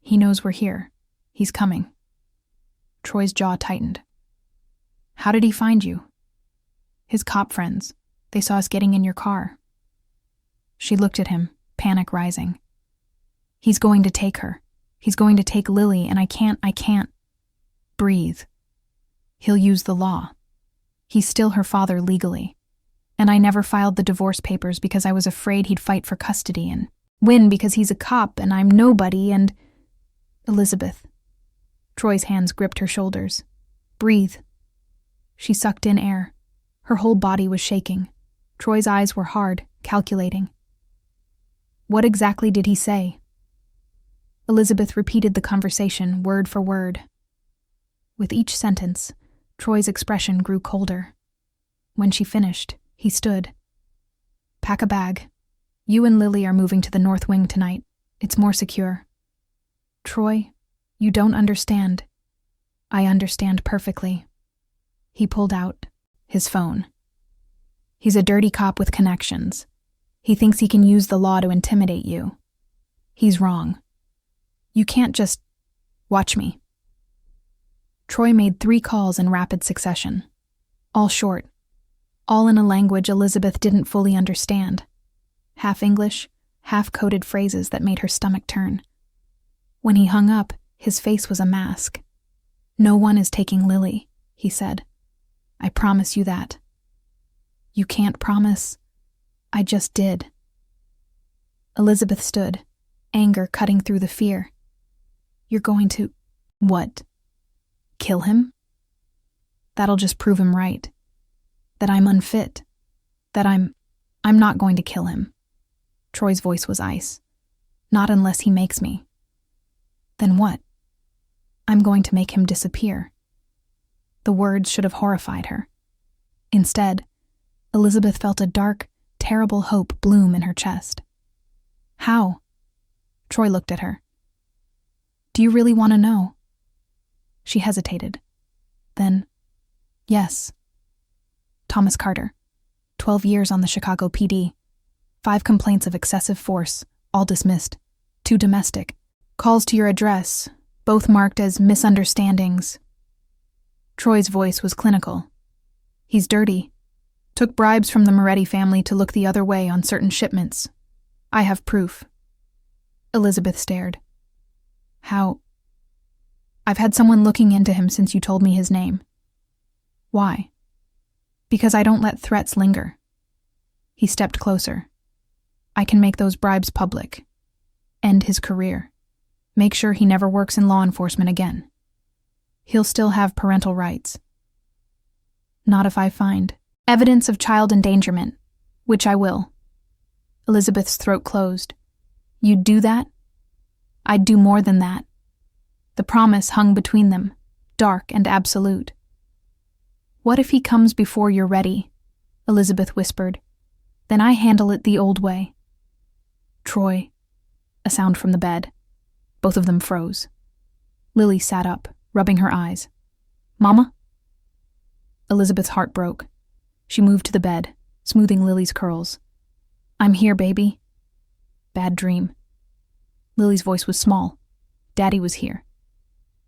He knows we're here. He's coming. Troy's jaw tightened. How did he find you? His cop friends. They saw us getting in your car. She looked at him, panic rising. He's going to take her. He's going to take Lily, and I can't. Breathe. He'll use the law. He's still her father legally. And I never filed the divorce papers because I was afraid he'd fight for custody and win because he's a cop and I'm nobody and... Elizabeth. Troy's hands gripped her shoulders. Breathe. She sucked in air. Her whole body was shaking. Troy's eyes were hard, calculating. What exactly did he say? Elizabeth repeated the conversation, word for word. With each sentence, Troy's expression grew colder. When she finished, he stood. Pack a bag. You and Lily are moving to the North Wing tonight. It's more secure. Troy, you don't understand. I understand perfectly. He pulled out his phone. He's a dirty cop with connections. He thinks he can use the law to intimidate you. He's wrong. You can't just... Watch me. Troy made 3 calls in rapid succession. All short. All in a language Elizabeth didn't fully understand. Half English, half coded phrases that made her stomach turn. When he hung up, his face was a mask. No one is taking Lily, he said. I promise you that. You can't promise. I just did. Elizabeth stood, anger cutting through the fear. You're going to... What? Kill him? That'll just prove him right. That I'm unfit. That I'm not going to kill him. Troy's voice was ice. Not unless he makes me. Then what? I'm going to make him disappear. The words should have horrified her. Instead, Elizabeth felt a dark, terrible hope bloom in her chest. How? Troy looked at her. Do you really want to know? She hesitated. Then, yes. Thomas Carter, 12 years on the Chicago PD, 5 complaints of excessive force, all dismissed, 2 domestic, calls to your address, both marked as misunderstandings. Troy's voice was clinical. He's dirty. Took bribes from the Moretti family to look the other way on certain shipments. I have proof. Elizabeth stared. How? I've had someone looking into him since you told me his name. Why? Because I don't let threats linger. He stepped closer. I can make those bribes public. End his career. Make sure he never works in law enforcement again. He'll still have parental rights. Not if I find evidence of child endangerment, which I will. Elizabeth's throat closed. You'd do that? I'd do more than that. The promise hung between them, dark and absolute. What if he comes before you're ready? Elizabeth whispered. Then I handle it the old way. Troy. A sound from the bed. Both of them froze. Lily sat up, rubbing her eyes. Mama? Elizabeth's heart broke. She moved to the bed, smoothing Lily's curls. I'm here, baby. Bad dream. Lily's voice was small. Daddy was here.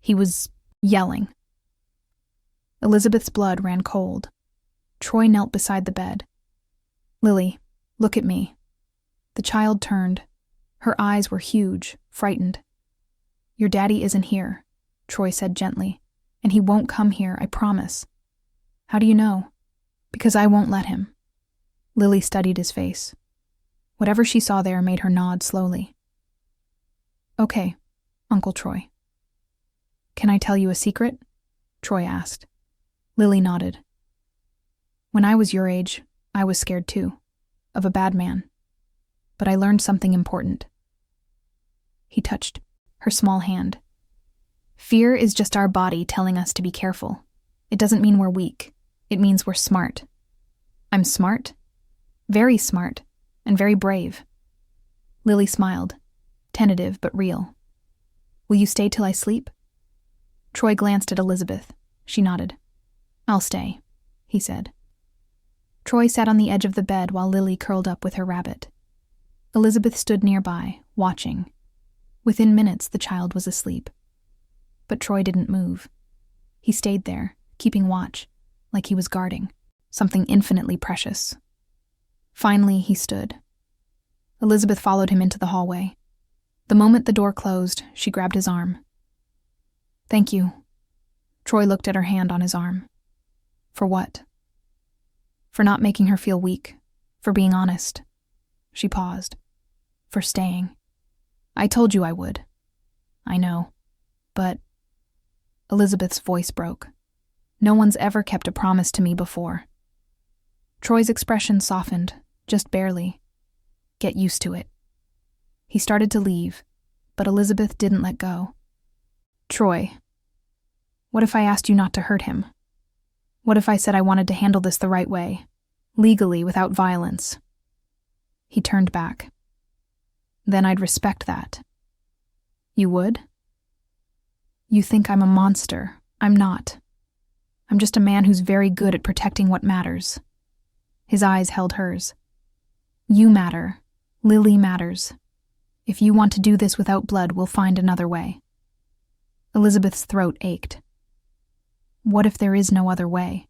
He was yelling. Elizabeth's blood ran cold. Troy knelt beside the bed. Lily, look at me. The child turned. Her eyes were huge, frightened. Your daddy isn't here, Troy said gently, and he won't come here, I promise. How do you know? Because I won't let him. Lily studied his face. Whatever she saw there made her nod slowly. Okay, Uncle Troy. Can I tell you a secret? Troy asked. Lily nodded. When I was your age, I was scared too, of a bad man. But I learned something important. He touched her small hand. Fear is just our body telling us to be careful. It doesn't mean we're weak. It means we're smart. I'm smart? Very smart, and very brave. Lily smiled, tentative but real. Will you stay till I sleep? Troy glanced at Elizabeth. She nodded. I'll stay, he said. Troy sat on the edge of the bed while Lily curled up with her rabbit. Elizabeth stood nearby, watching. Within minutes, the child was asleep. But Troy didn't move. He stayed there, keeping watch, like he was guarding something infinitely precious. Finally, he stood. Elizabeth followed him into the hallway. The moment the door closed, she grabbed his arm. Thank you. Troy looked at her hand on his arm. For what? For not making her feel weak. For being honest. She paused. For staying. I told you I would. I know. But... Elizabeth's voice broke. No one's ever kept a promise to me before. Troy's expression softened, just barely. Get used to it. He started to leave, but Elizabeth didn't let go. Troy, what if I asked you not to hurt him? What if I said I wanted to handle this the right way, legally, without violence? He turned back. Then I'd respect that. You would? You think I'm a monster. I'm not. I'm just a man who's very good at protecting what matters. His eyes held hers. You matter. Lily matters. If you want to do this without blood, we'll find another way. Elizabeth's throat ached. What if there is no other way?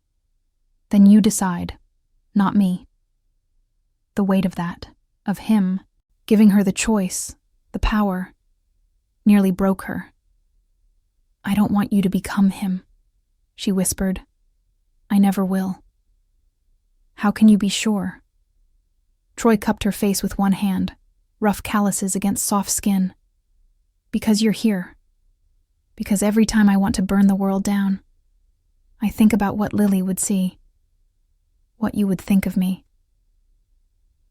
Then you decide, not me. The weight of that, of him, giving her the choice, the power, nearly broke her. I don't want you to become him, she whispered. I never will. How can you be sure? Troy cupped her face with one hand, rough calluses against soft skin. Because you're here. Because every time I want to burn the world down, I I think about what Lily would see, what you would think of me.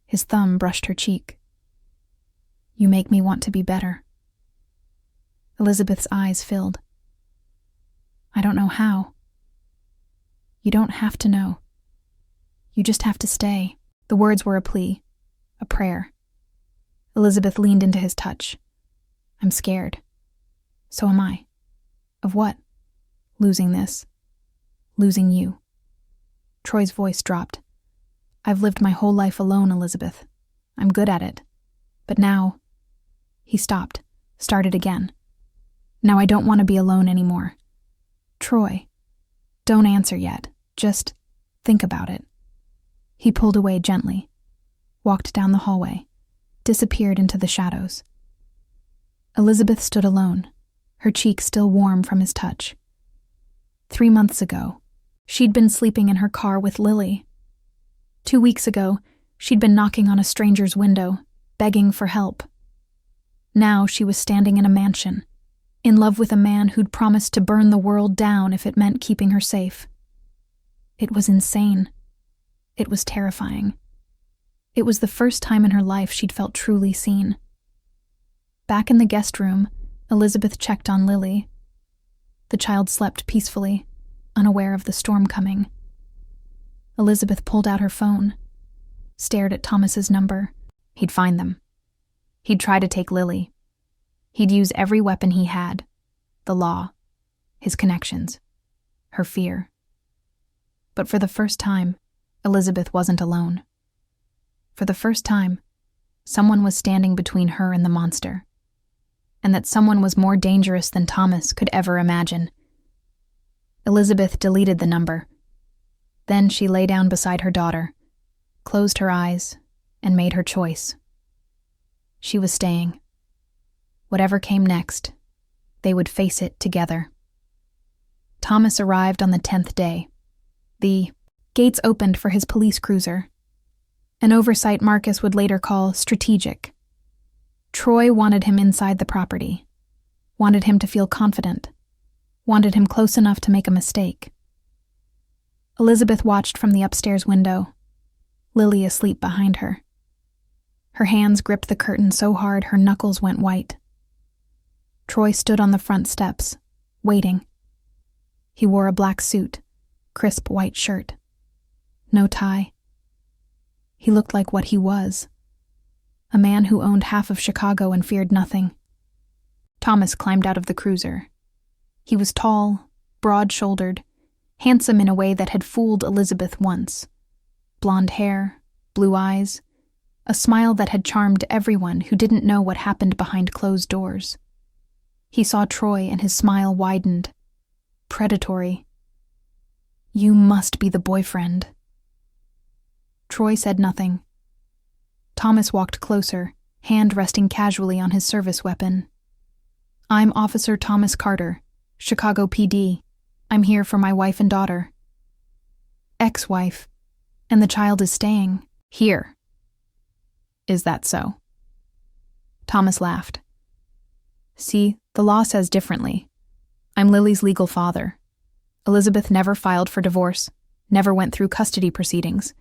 His thumb brushed her cheek. You make me want to be better. Elizabeth's eyes filled. I don't know how. You don't have to know. You just have to stay. The words were a plea, a prayer. Elizabeth leaned into his touch. I'm scared. So am I. Of what? Losing this. Losing you. Troy's voice dropped. I've lived my whole life alone, Elizabeth. I'm good at it. But now... He stopped, started again. Now I don't want to be alone anymore. Troy, don't answer yet. Just think about it. He pulled away gently, walked down the hallway, disappeared into the shadows. Elizabeth stood alone, her cheek still warm from his touch. 3 months ago, she'd been sleeping in her car with Lily. 2 weeks ago, she'd been knocking on a stranger's window, begging for help. Now she was standing in a mansion, in love with a man who'd promised to burn the world down if it meant keeping her safe. It was insane. It was terrifying. It was the first time in her life she'd felt truly seen. Back in the guest room, Elizabeth checked on Lily. The child slept peacefully, unaware of the storm coming. Elizabeth pulled out her phone, stared at Thomas's number. He'd find them. He'd try to take Lily. He'd use every weapon he had, the law, his connections, her fear. But for the first time, Elizabeth wasn't alone. For the first time, someone was standing between her and the monster, and that someone was more dangerous than Thomas could ever imagine. Elizabeth deleted the number. Then she lay down beside her daughter, closed her eyes, and made her choice. She was staying. Whatever came next, they would face it together. Thomas arrived on the 10th day. The gates opened for his police cruiser, an oversight Marcus would later call strategic. Troy wanted him inside the property, wanted him to feel confident, wanted him close enough to make a mistake. Elizabeth watched from the upstairs window, Lily asleep behind her. Her hands gripped the curtain so hard her knuckles went white. Troy stood on the front steps, waiting. He wore a black suit, crisp white shirt. No tie. He looked like what he was. A man who owned half of Chicago and feared nothing. Thomas climbed out of the cruiser. He was tall, broad-shouldered, handsome in a way that had fooled Elizabeth once. Blonde hair, blue eyes, a smile that had charmed everyone who didn't know what happened behind closed doors. He saw Troy and his smile widened. Predatory. You must be the boyfriend. Troy said nothing. Thomas walked closer, hand resting casually on his service weapon. I'm Officer Thomas Carter, Chicago PD. I'm here for my wife and daughter. Ex-wife. And the child is staying here. Is that so? Thomas laughed. See, the law says differently. I'm Lily's legal father. Elizabeth never filed for divorce, never went through custody proceedings,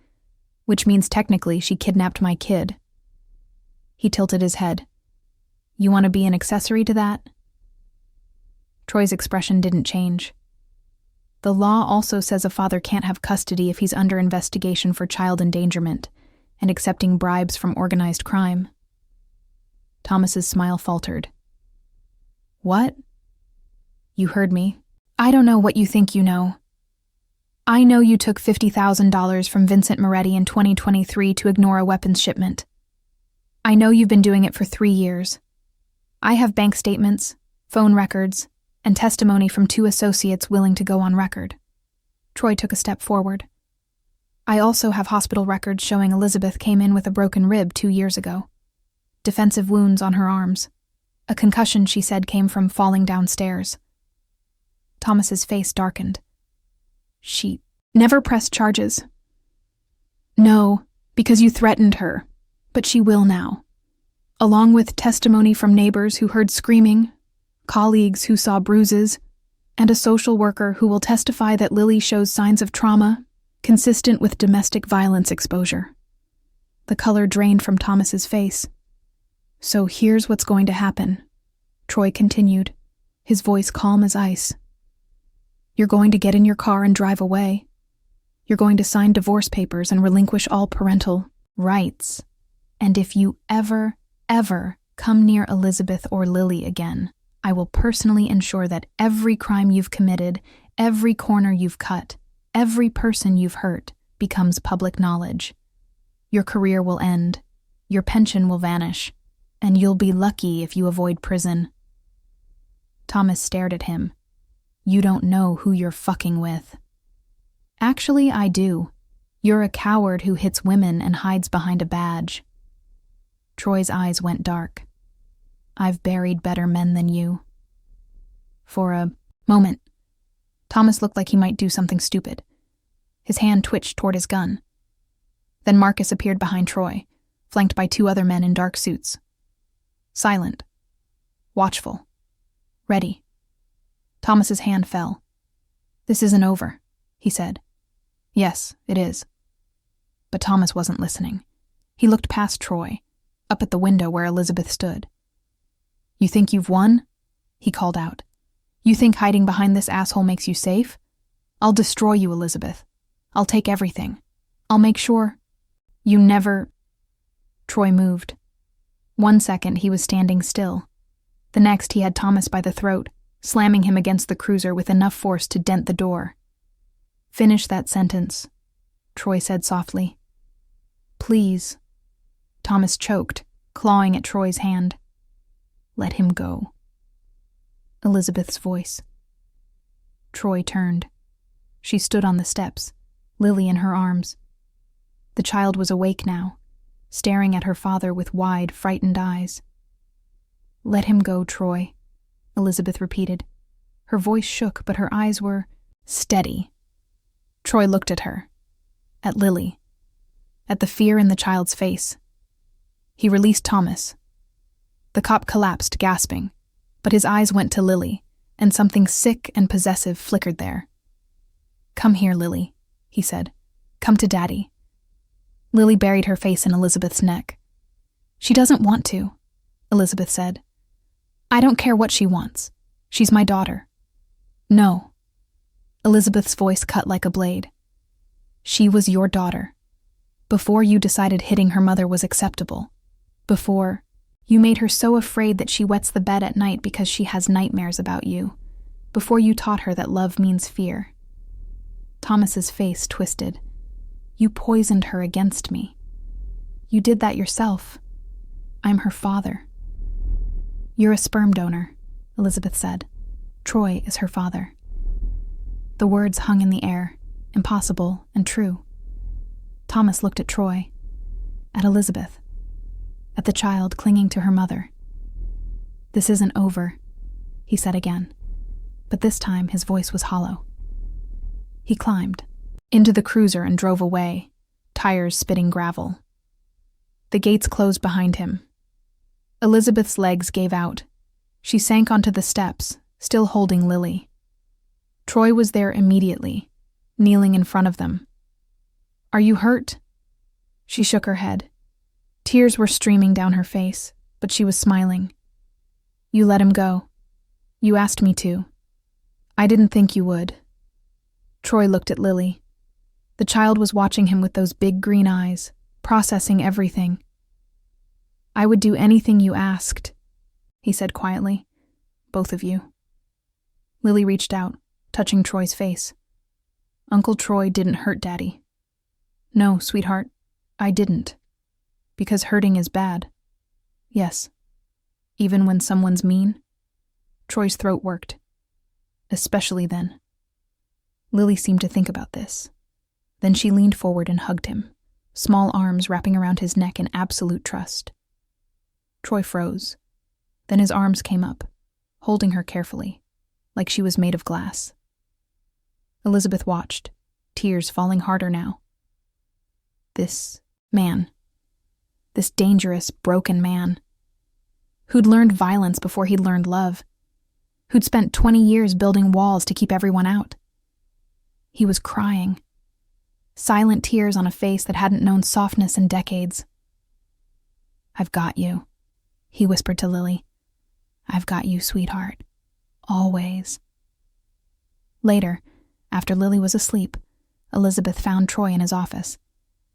which means technically she kidnapped my kid. He tilted his head. You want to be an accessory to that? Troy's expression didn't change. The law also says a father can't have custody if he's under investigation for child endangerment and accepting bribes from organized crime. Thomas's smile faltered. What? You heard me. I don't know what you think you know. I know you took $50,000 from Vincent Moretti in 2023 to ignore a weapons shipment. I know you've been doing it for 3 years. I have bank statements, phone records, and testimony from 2 associates willing to go on record. Troy took a step forward. I also have hospital records showing Elizabeth came in with a broken rib 2 years ago. Defensive wounds on her arms. A concussion she said came from falling downstairs. Thomas's face darkened. She never pressed charges. No, because you threatened her, but she will now. Along with testimony from neighbors who heard screaming, colleagues who saw bruises, and a social worker who will testify that Lily shows signs of trauma consistent with domestic violence exposure. The color drained from Thomas's face. So here's what's going to happen, Troy continued, his voice calm as ice. You're going to get in your car and drive away. You're going to sign divorce papers and relinquish all parental rights. And if you ever come near Elizabeth or Lily again, I will personally ensure that every crime you've committed, every corner you've cut, every person you've hurt becomes public knowledge. Your career will end, your pension will vanish, and you'll be lucky if you avoid prison. Thomas stared at him. You don't know who you're fucking with. Actually, I do. You're a coward who hits women and hides behind a badge. Troy's eyes went dark. I've buried better men than you. For a moment, Thomas looked like he might do something stupid. His hand twitched toward his gun. Then Marcus appeared behind Troy, flanked by 2 other men in dark suits. Silent. Watchful. Ready. Thomas's hand fell. This isn't over, he said. Yes, it is. But Thomas wasn't listening. He looked past Troy, up at the window where Elizabeth stood. You think you've won? He called out. You think hiding behind this asshole makes you safe? I'll destroy you, Elizabeth. I'll take everything. I'll make sure you never... Troy moved. 1 second he was standing still. The next he had Thomas by the throat, slamming him against the cruiser with enough force to dent the door. Finish that sentence, Troy said softly. Please. Thomas choked, clawing at Troy's hand. Let him go. Elizabeth's voice. Troy turned. She stood on the steps, Lily in her arms. The child was awake now, staring at her father with wide, frightened eyes. Let him go, Troy, Elizabeth repeated. Her voice shook, but her eyes were steady. Troy looked at her, at Lily, at the fear in the child's face. He released Thomas. The cop collapsed, gasping, but his eyes went to Lily, and something sick and possessive flickered there. Come here, Lily, he said. Come to Daddy. Lily buried her face in Elizabeth's neck. She doesn't want to, Elizabeth said. I don't care what she wants. She's my daughter. No. Elizabeth's voice cut like a blade. She was your daughter. Before you decided hitting her mother was acceptable. Before you made her so afraid that she wets the bed at night because she has nightmares about you. Before you taught her that love means fear. Thomas's face twisted. You poisoned her against me. You did that yourself. I'm her father. You're a sperm donor, Elizabeth said. Troy is her father. The words hung in the air, impossible and true. Thomas looked at Troy, at Elizabeth, at the child clinging to her mother. This isn't over, he said again, but this time his voice was hollow. He climbed into the cruiser and drove away, tires spitting gravel. The gates closed behind him. Elizabeth's legs gave out. She sank onto the steps, still holding Lily. Troy was there immediately, kneeling in front of them. Are you hurt? She shook her head. Tears were streaming down her face, but she was smiling. You let him go. You asked me to. I didn't think you would. Troy looked at Lily. The child was watching him with those big green eyes, processing everything. I would do anything you asked, he said quietly. Both of you. Lily reached out, touching Troy's face. Uncle Troy didn't hurt Daddy. No, sweetheart, I didn't. Because hurting is bad. Yes. Even when someone's mean? Troy's throat worked. Especially then. Lily seemed to think about this. Then she leaned forward and hugged him, small arms wrapping around his neck in absolute trust. Troy froze. Then his arms came up, holding her carefully, like she was made of glass. Elizabeth watched, tears falling harder now. This man. This dangerous, broken man. Who'd learned violence before he'd learned love. who'd spent 20 years building walls to keep everyone out. He was crying. Silent tears on a face that hadn't known softness in decades. "I've got you," he whispered to Lily. "I've got you, sweetheart. Always." Later, after Lily was asleep, Elizabeth found Troy in his office.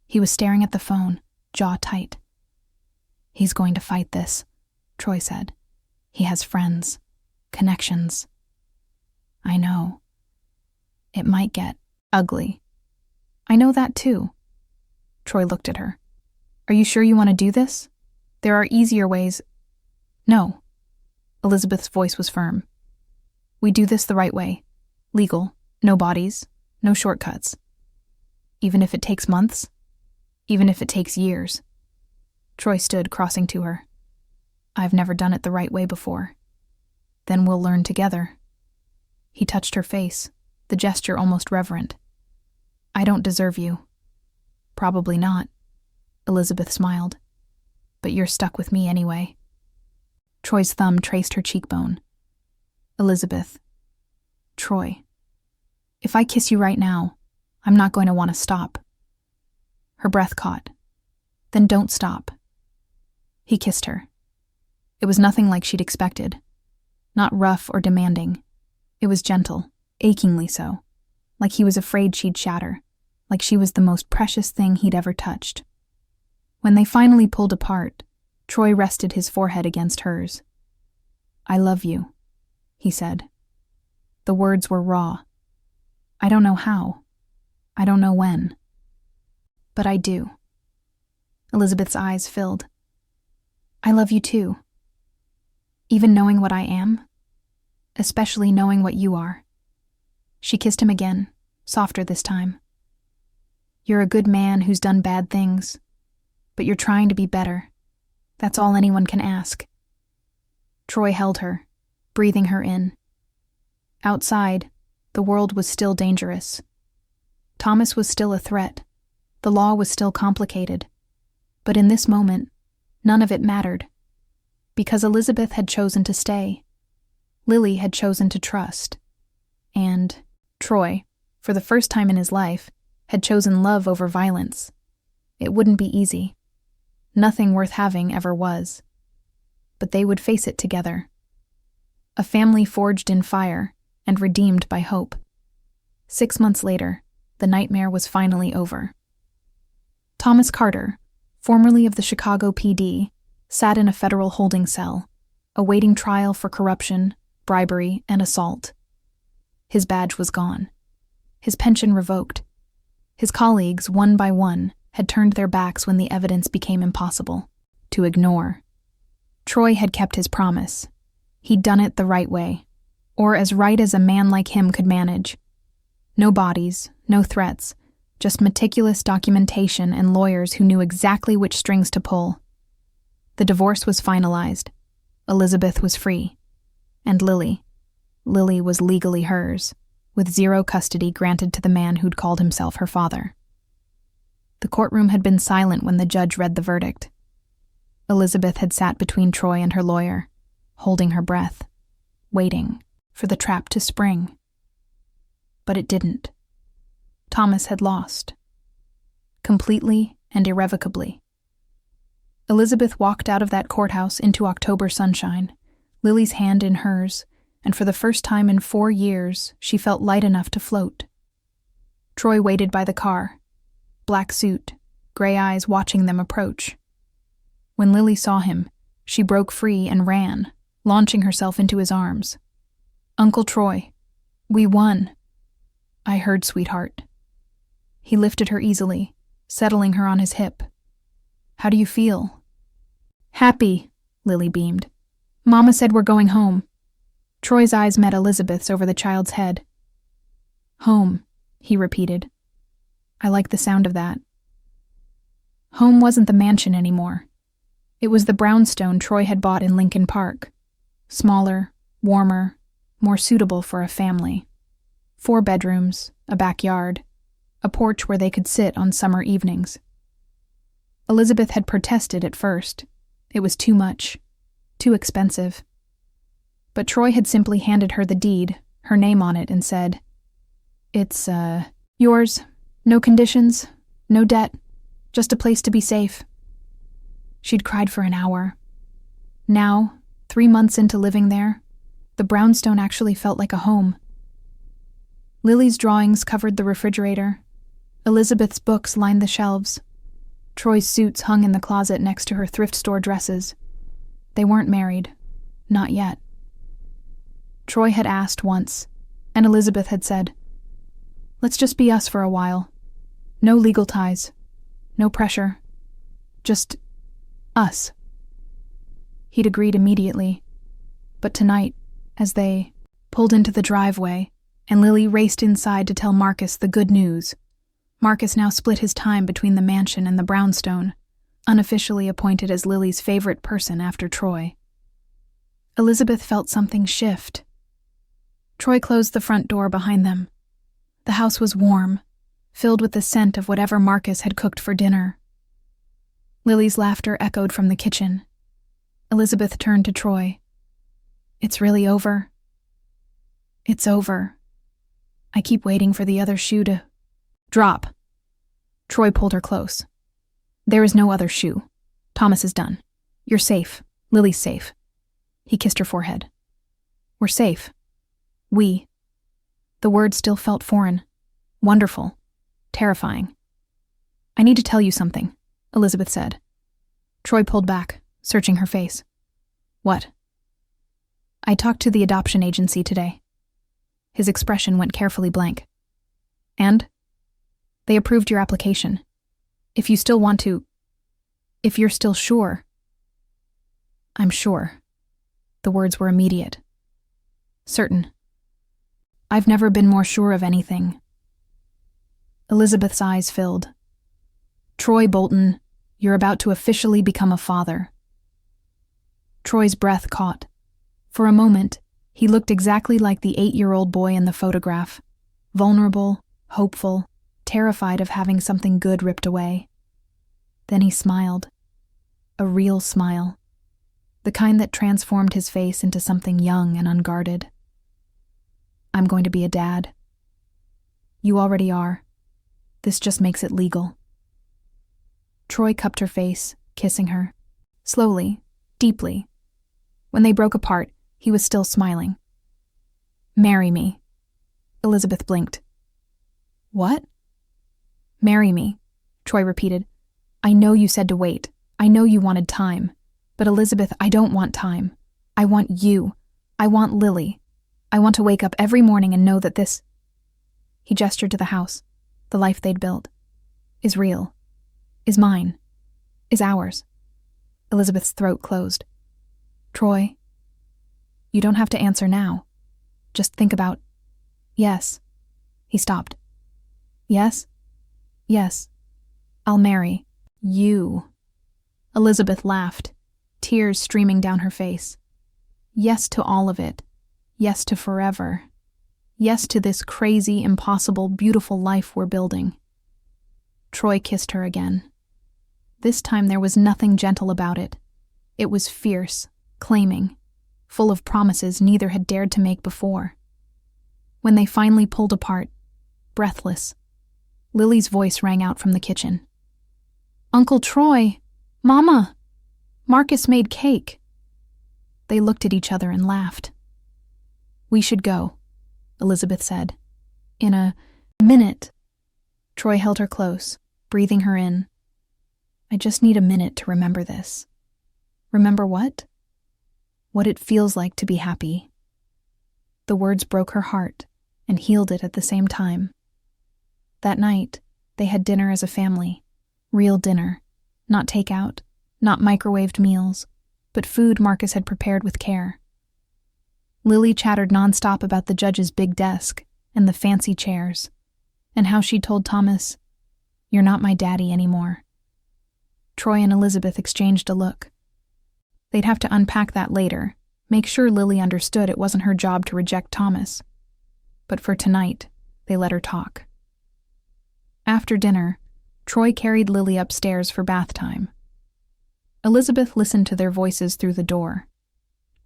He was staring at the phone, jaw tight. "He's going to fight this," Troy said. "He has friends, connections." "I know. It might get ugly." "I know that too." Troy looked at her. "Are you sure you want to do this? There are easier ways." "No." Elizabeth's voice was firm. "We do this the right way. Legal, no bodies, no shortcuts. Even if it takes months, even if it takes years." Troy stood, crossing to her. "I've never done it the right way before. Then we'll learn together." He touched her face, the gesture almost reverent. "I don't deserve you." "Probably not," Elizabeth smiled. "But you're stuck with me anyway." Troy's thumb traced her cheekbone. "Elizabeth. Troy. If I kiss you right now, I'm not going to want to stop." Her breath caught. "Then don't stop." He kissed her. It was nothing like she'd expected. Not rough or demanding. It was gentle, achingly so. Like he was afraid she'd shatter. Like she was the most precious thing he'd ever touched. When they finally pulled apart, Troy rested his forehead against hers. "I love you," he said. The words were raw. "I don't know how. I don't know when. But I do." Elizabeth's eyes filled. "I love you too. Even knowing what I am, especially knowing what you are." She kissed him again, softer this time. "You're a good man who's done bad things, but you're trying to be better. That's all anyone can ask." Troy held her, breathing her in. Outside, the world was still dangerous. Thomas was still a threat. The law was still complicated. But in this moment, none of it mattered. Because Elizabeth had chosen to stay. Lily had chosen to trust. And Troy, for the first time in his life, had chosen love over violence. It wouldn't be easy. Nothing worth having ever was. But they would face it together. A family forged in fire and redeemed by hope. 6 months later, the nightmare was finally over. Thomas Carter, formerly of the Chicago PD, sat in a federal holding cell, awaiting trial for corruption, bribery, and assault. His badge was gone. His pension revoked. His colleagues, one by one, had turned their backs when the evidence became impossible to ignore. Troy had kept his promise. He'd done it the right way, or as right as a man like him could manage. No bodies, no threats, just meticulous documentation and lawyers who knew exactly which strings to pull. The divorce was finalized. Elizabeth was free. And Lily was legally hers, with 0 custody granted to the man who'd called himself her father. The courtroom had been silent when the judge read the verdict. Elizabeth had sat between Troy and her lawyer, holding her breath, waiting for the trap to spring. But it didn't. Thomas had lost. Completely and irrevocably. Elizabeth walked out of that courthouse into October sunshine, Lily's hand in hers, and for the first time in 4 years, she felt light enough to float. Troy waited by the car, black suit, gray eyes watching them approach. When Lily saw him, she broke free and ran, launching herself into his arms. "Uncle Troy, we won." "I heard, sweetheart." He lifted her easily, settling her on his hip. "How do you feel?" "Happy," Lily beamed. "Mama said we're going home." Troy's eyes met Elizabeth's over the child's head. "Home," he repeated. "I like the sound of that." Home wasn't the mansion anymore. It was the brownstone Troy had bought in Lincoln Park. Smaller, warmer, more suitable for a family. 4 bedrooms, a backyard, a porch where they could sit on summer evenings. Elizabeth had protested at first. It was too much, too expensive. But Troy had simply handed her the deed, her name on it, and said, "It's, yours. No conditions, no debt, just a place to be safe." She'd cried for an hour. Now, 3 months into living there, the brownstone actually felt like a home. Lily's drawings covered the refrigerator. Elizabeth's books lined the shelves. Troy's suits hung in the closet next to her thrift store dresses. They weren't married. Not yet. Troy had asked once, and Elizabeth had said, "Let's just be us for a while. No legal ties. No pressure. Just us." He'd agreed immediately. But tonight, as they pulled into the driveway, and Lily raced inside to tell Marcus the good news, Marcus now split his time between the mansion and the brownstone, unofficially appointed as Lily's favorite person after Troy. Elizabeth felt something shift. Troy closed the front door behind them. The house was warm, filled with the scent of whatever Marcus had cooked for dinner. Lily's laughter echoed from the kitchen. Elizabeth turned to Troy. "It's really over." "It's over. I keep waiting for the other shoe to..." "Drop." Troy pulled her close. "There is no other shoe. Thomas is done. You're safe. Lily's safe." He kissed her forehead. "We're safe. We." The word still felt foreign. Wonderful. Terrifying. "I need to tell you something," Elizabeth said. Troy pulled back, searching her face. "What?" "I talked to the adoption agency today." His expression went carefully blank. "And?" "They approved your application. If you still want to... if you're still sure..." "I'm sure." The words were immediate. "Certain." "I've never been more sure of anything." Elizabeth's eyes filled. "Troy Bolton, you're about to officially become a father." Troy's breath caught. For a moment, he looked exactly like the 8-year-old boy in the photograph, vulnerable, hopeful, terrified of having something good ripped away. Then he smiled. A real smile. The kind that transformed his face into something young and unguarded. "I'm going to be a dad." "You already are. This just makes it legal." Troy cupped her face, kissing her. Slowly, deeply. When they broke apart, he was still smiling. "Marry me." Elizabeth blinked. "What?" "Marry me," Troy repeated. "I know you said to wait. I know you wanted time. But Elizabeth, I don't want time. I want you. I want Lily. I want to wake up every morning and know that this..." He gestured to the house, the life they'd built. "Is real. Is mine. Is ours." Elizabeth's throat closed. "Troy, you don't have to answer now. Just think about..." "Yes." He stopped. "Yes? Yes. I'll marry you." Elizabeth laughed, tears streaming down her face. "Yes to all of it. Yes to forever. Yes to this crazy, impossible, beautiful life we're building." Troy kissed her again. This time there was nothing gentle about it. It was fierce, claiming, full of promises neither had dared to make before. When they finally pulled apart, breathless, Lily's voice rang out from the kitchen. "Uncle Troy! Mama! Marcus made cake." They looked at each other and laughed. "We should go," Elizabeth said. "In a minute." Troy held her close, breathing her in. "I just need a minute to remember this." "Remember what?" "What it feels like to be happy." The words broke her heart and healed it at the same time. That night, they had dinner as a family. Real dinner. Not takeout, not microwaved meals, but food Marcus had prepared with care. Lily chattered nonstop about the judge's big desk and the fancy chairs, and how she'd told Thomas, "You're not my daddy anymore." Troy and Elizabeth exchanged a look. They'd have to unpack that later, make sure Lily understood it wasn't her job to reject Thomas. But for tonight, they let her talk. After dinner, Troy carried Lily upstairs for bath time. Elizabeth listened to their voices through the door.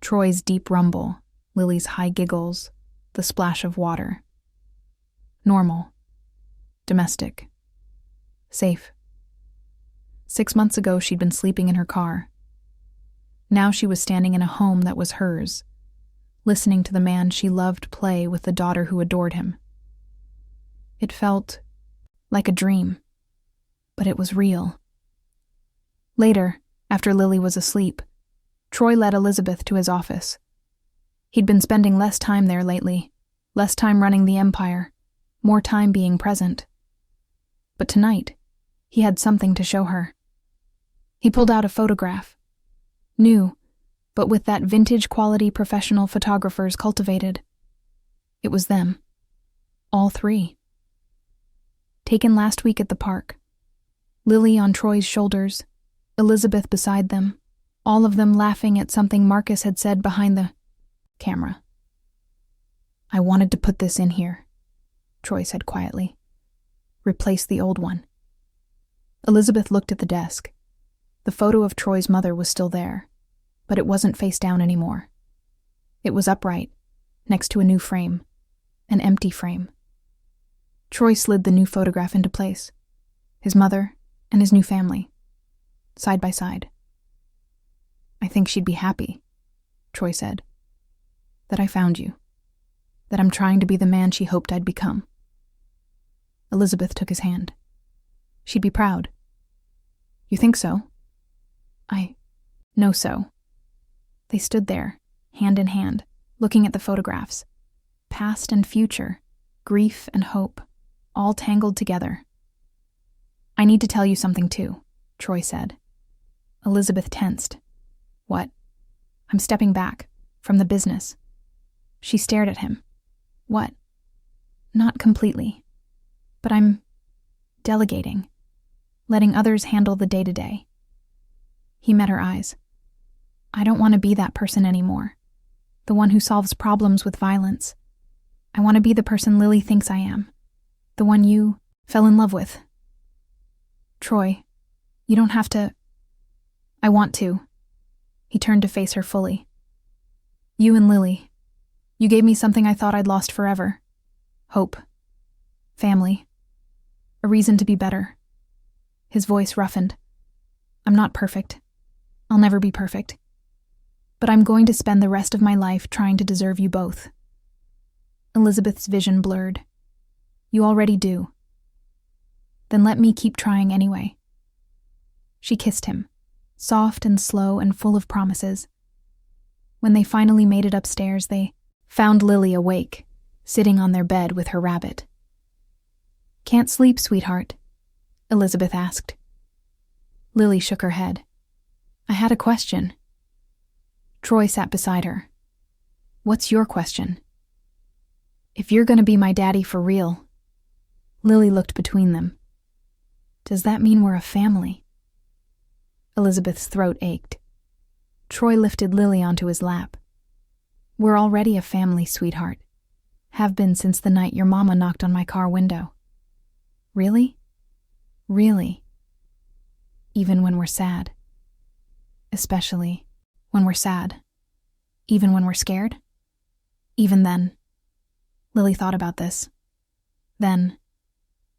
Troy's deep rumble, Lily's high giggles, the splash of water. Normal. Domestic. Safe. 6 months ago, she'd been sleeping in her car. Now she was standing in a home that was hers, listening to the man she loved play with the daughter who adored him. It felt like a dream, but it was real. Later, after Lily was asleep, Troy led Elizabeth to his office. He'd been spending less time there lately, less time running the empire, more time being present. But tonight, he had something to show her. He pulled out a photograph. New, but with that vintage quality professional photographers cultivated. It was them. All three. Taken last week at the park. Lily on Troy's shoulders, Elizabeth beside them, all of them laughing at something Marcus had said behind the camera. "I wanted to put this in here," Troy said quietly. "Replace the old one." Elizabeth looked at the desk. The photo of Troy's mother was still there, but it wasn't face down anymore. It was upright, next to a new frame, an empty frame. Troy slid the new photograph into place, his mother and his new family, side by side. "I think she'd be happy," Troy said. "That I found you. That I'm trying to be the man she hoped I'd become." Elizabeth took his hand. "She'd be proud." "You think so?" "I know so." They stood there, hand in hand, looking at the photographs. Past and future, grief and hope, all tangled together. "I need to tell you something too," Troy said. Elizabeth tensed. "What?" "I'm stepping back, from the business." She stared at him. "What?" "Not completely. But I'm delegating, letting others handle the day-to-day." He met her eyes. "I don't want to be that person anymore, the one who solves problems with violence. I want to be the person Lily thinks I am, the one you fell in love with." "Troy, you don't have to." "I want to." He turned to face her fully. "You and Lily, you gave me something I thought I'd lost forever. Hope. Family. A reason to be better." His voice roughened. "I'm not perfect. I'll never be perfect. But I'm going to spend the rest of my life trying to deserve you both." Elizabeth's vision blurred. "You already do." "Then let me keep trying anyway." She kissed him, soft and slow and full of promises. When they finally made it upstairs, they found Lily awake, sitting on their bed with her rabbit. "Can't sleep, sweetheart?" Elizabeth asked. Lily shook her head. "I had a question." Troy sat beside her. "What's your question?" "If you're going to be my daddy for real." Lily looked between them. "Does that mean we're a family?" Elizabeth's throat ached. Troy lifted Lily onto his lap. "We're already a family, sweetheart. Have been since the night your mama knocked on my car window." "Really?" "Really. Even when we're sad." "Especially when we're sad. Even when we're scared?" "Even then." Lily thought about this. Then,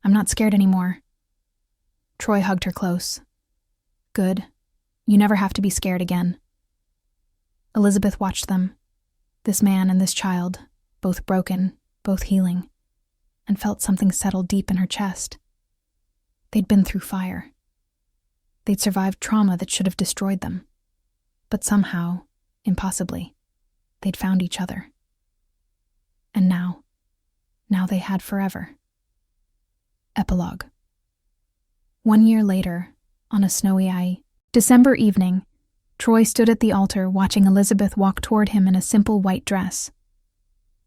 "I'm not scared anymore." Troy hugged her close. "Good. You never have to be scared again." Elizabeth watched them, this man and this child, both broken, both healing, and felt something settle deep in her chest. They'd been through fire. They'd survived trauma that should have destroyed them. But somehow, impossibly, they'd found each other. And now they had forever. Epilogue. 1 year later, on a snowy December evening, Troy stood at the altar watching Elizabeth walk toward him in a simple white dress.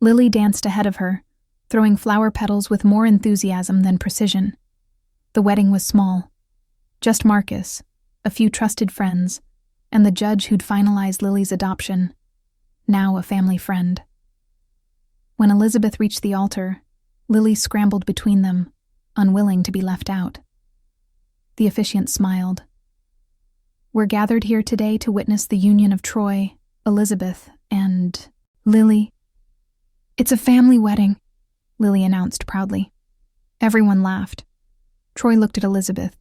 Lily danced ahead of her, throwing flower petals with more enthusiasm than precision. The wedding was small. Just Marcus, a few trusted friends, and the judge who'd finalized Lily's adoption, now a family friend. When Elizabeth reached the altar, Lily scrambled between them, unwilling to be left out. The officiant smiled. "We're gathered here today to witness the union of Troy, Elizabeth, and Lily. It's a family wedding, Lily announced proudly. Everyone laughed. Troy looked at Elizabeth,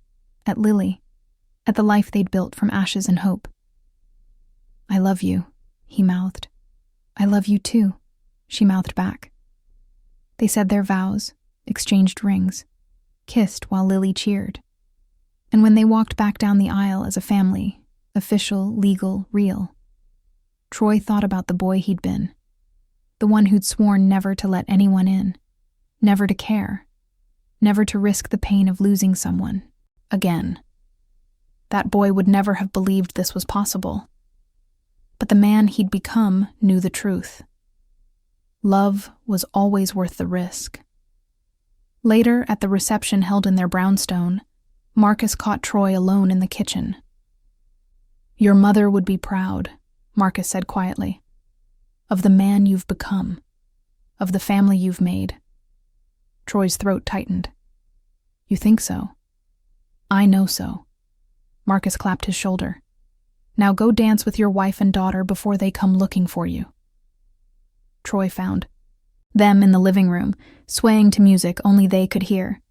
at Lily, at the life they'd built from ashes and hope. I love you, he mouthed. I love you too, she mouthed back. They said their vows, exchanged rings, kissed while Lily cheered. And when they walked back down the aisle as a family, official, legal, real, Troy thought about the boy he'd been, the one who'd sworn never to let anyone in, never to care, never to risk the pain of losing someone, again. That boy would never have believed this was possible. But the man he'd become knew the truth. Love was always worth the risk. Later, at the reception held in their brownstone, Marcus caught Troy alone in the kitchen. Your mother would be proud, Marcus said quietly, of the man you've become, of the family you've made. Troy's throat tightened. You think so? I know so. Marcus clapped his shoulder. Now go dance with your wife and daughter before they come looking for you. Troy found them in the living room, swaying to music only they could hear.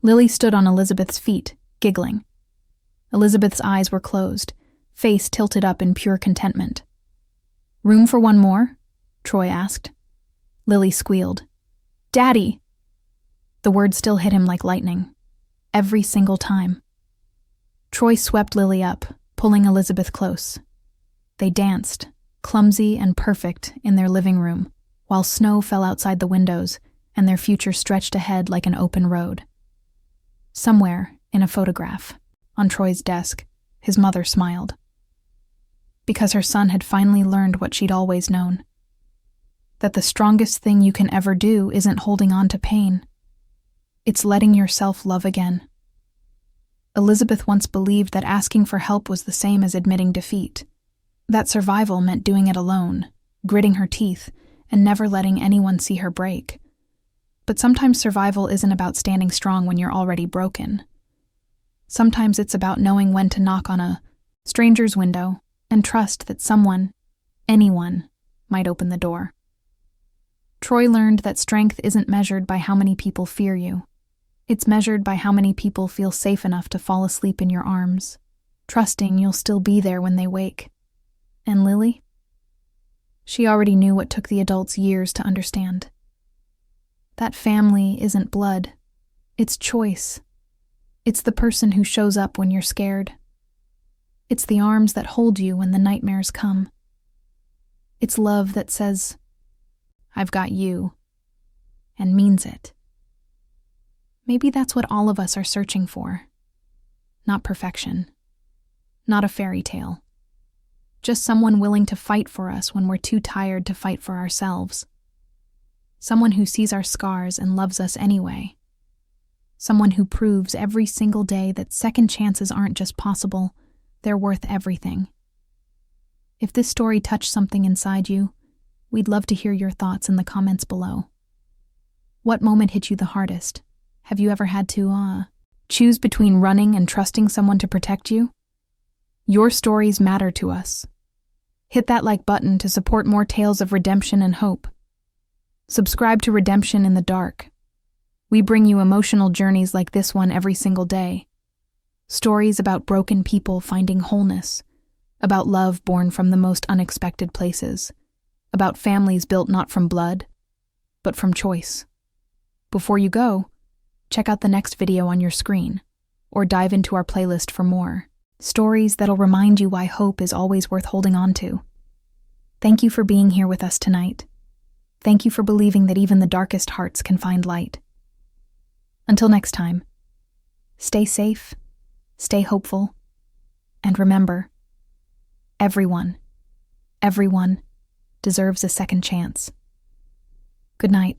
Lily stood on Elizabeth's feet, giggling. Elizabeth's eyes were closed, face tilted up in pure contentment. Room for one more? Troy asked. Lily squealed. Daddy! The word still hit him like lightning. Every single time. Troy swept Lily up, pulling Elizabeth close. They danced, clumsy and perfect, in their living room, while snow fell outside the windows and their future stretched ahead like an open road. Somewhere, in a photograph, on Troy's desk, his mother smiled. Because her son had finally learned what she'd always known. That the strongest thing you can ever do isn't holding on to pain. It's letting yourself love again. Elizabeth once believed that asking for help was the same as admitting defeat. That survival meant doing it alone, gritting her teeth, and never letting anyone see her break. But sometimes survival isn't about standing strong when you're already broken. Sometimes it's about knowing when to knock on a stranger's window and trust that someone, anyone, might open the door. Troy learned that strength isn't measured by how many people fear you. It's measured by how many people feel safe enough to fall asleep in your arms, trusting you'll still be there when they wake. And Lily? She already knew what took the adults years to understand. That family isn't blood. It's choice. It's the person who shows up when you're scared. It's the arms that hold you when the nightmares come. It's love that says, I've got you, and means it. Maybe that's what all of us are searching for. Not perfection. Not a fairy tale. Just someone willing to fight for us when we're too tired to fight for ourselves. Someone who sees our scars and loves us anyway. Someone who proves every single day that second chances aren't just possible, they're worth everything. If this story touched something inside you, we'd love to hear your thoughts in the comments below. What moment hit you the hardest? Have you ever had to, choose between running and trusting someone to protect you? Your stories matter to us. Hit that like button to support more tales of redemption and hope. Subscribe to Redemption in the Dark. We bring you emotional journeys like this one every single day. Stories about broken people finding wholeness, about love born from the most unexpected places, about families built not from blood, but from choice. Before you go, check out the next video on your screen, or dive into our playlist for more stories that'll remind you why hope is always worth holding on to. Thank you for being here with us tonight. Thank you for believing that even the darkest hearts can find light. Until next time, stay safe, stay hopeful, and remember, everyone deserves a second chance. Good night.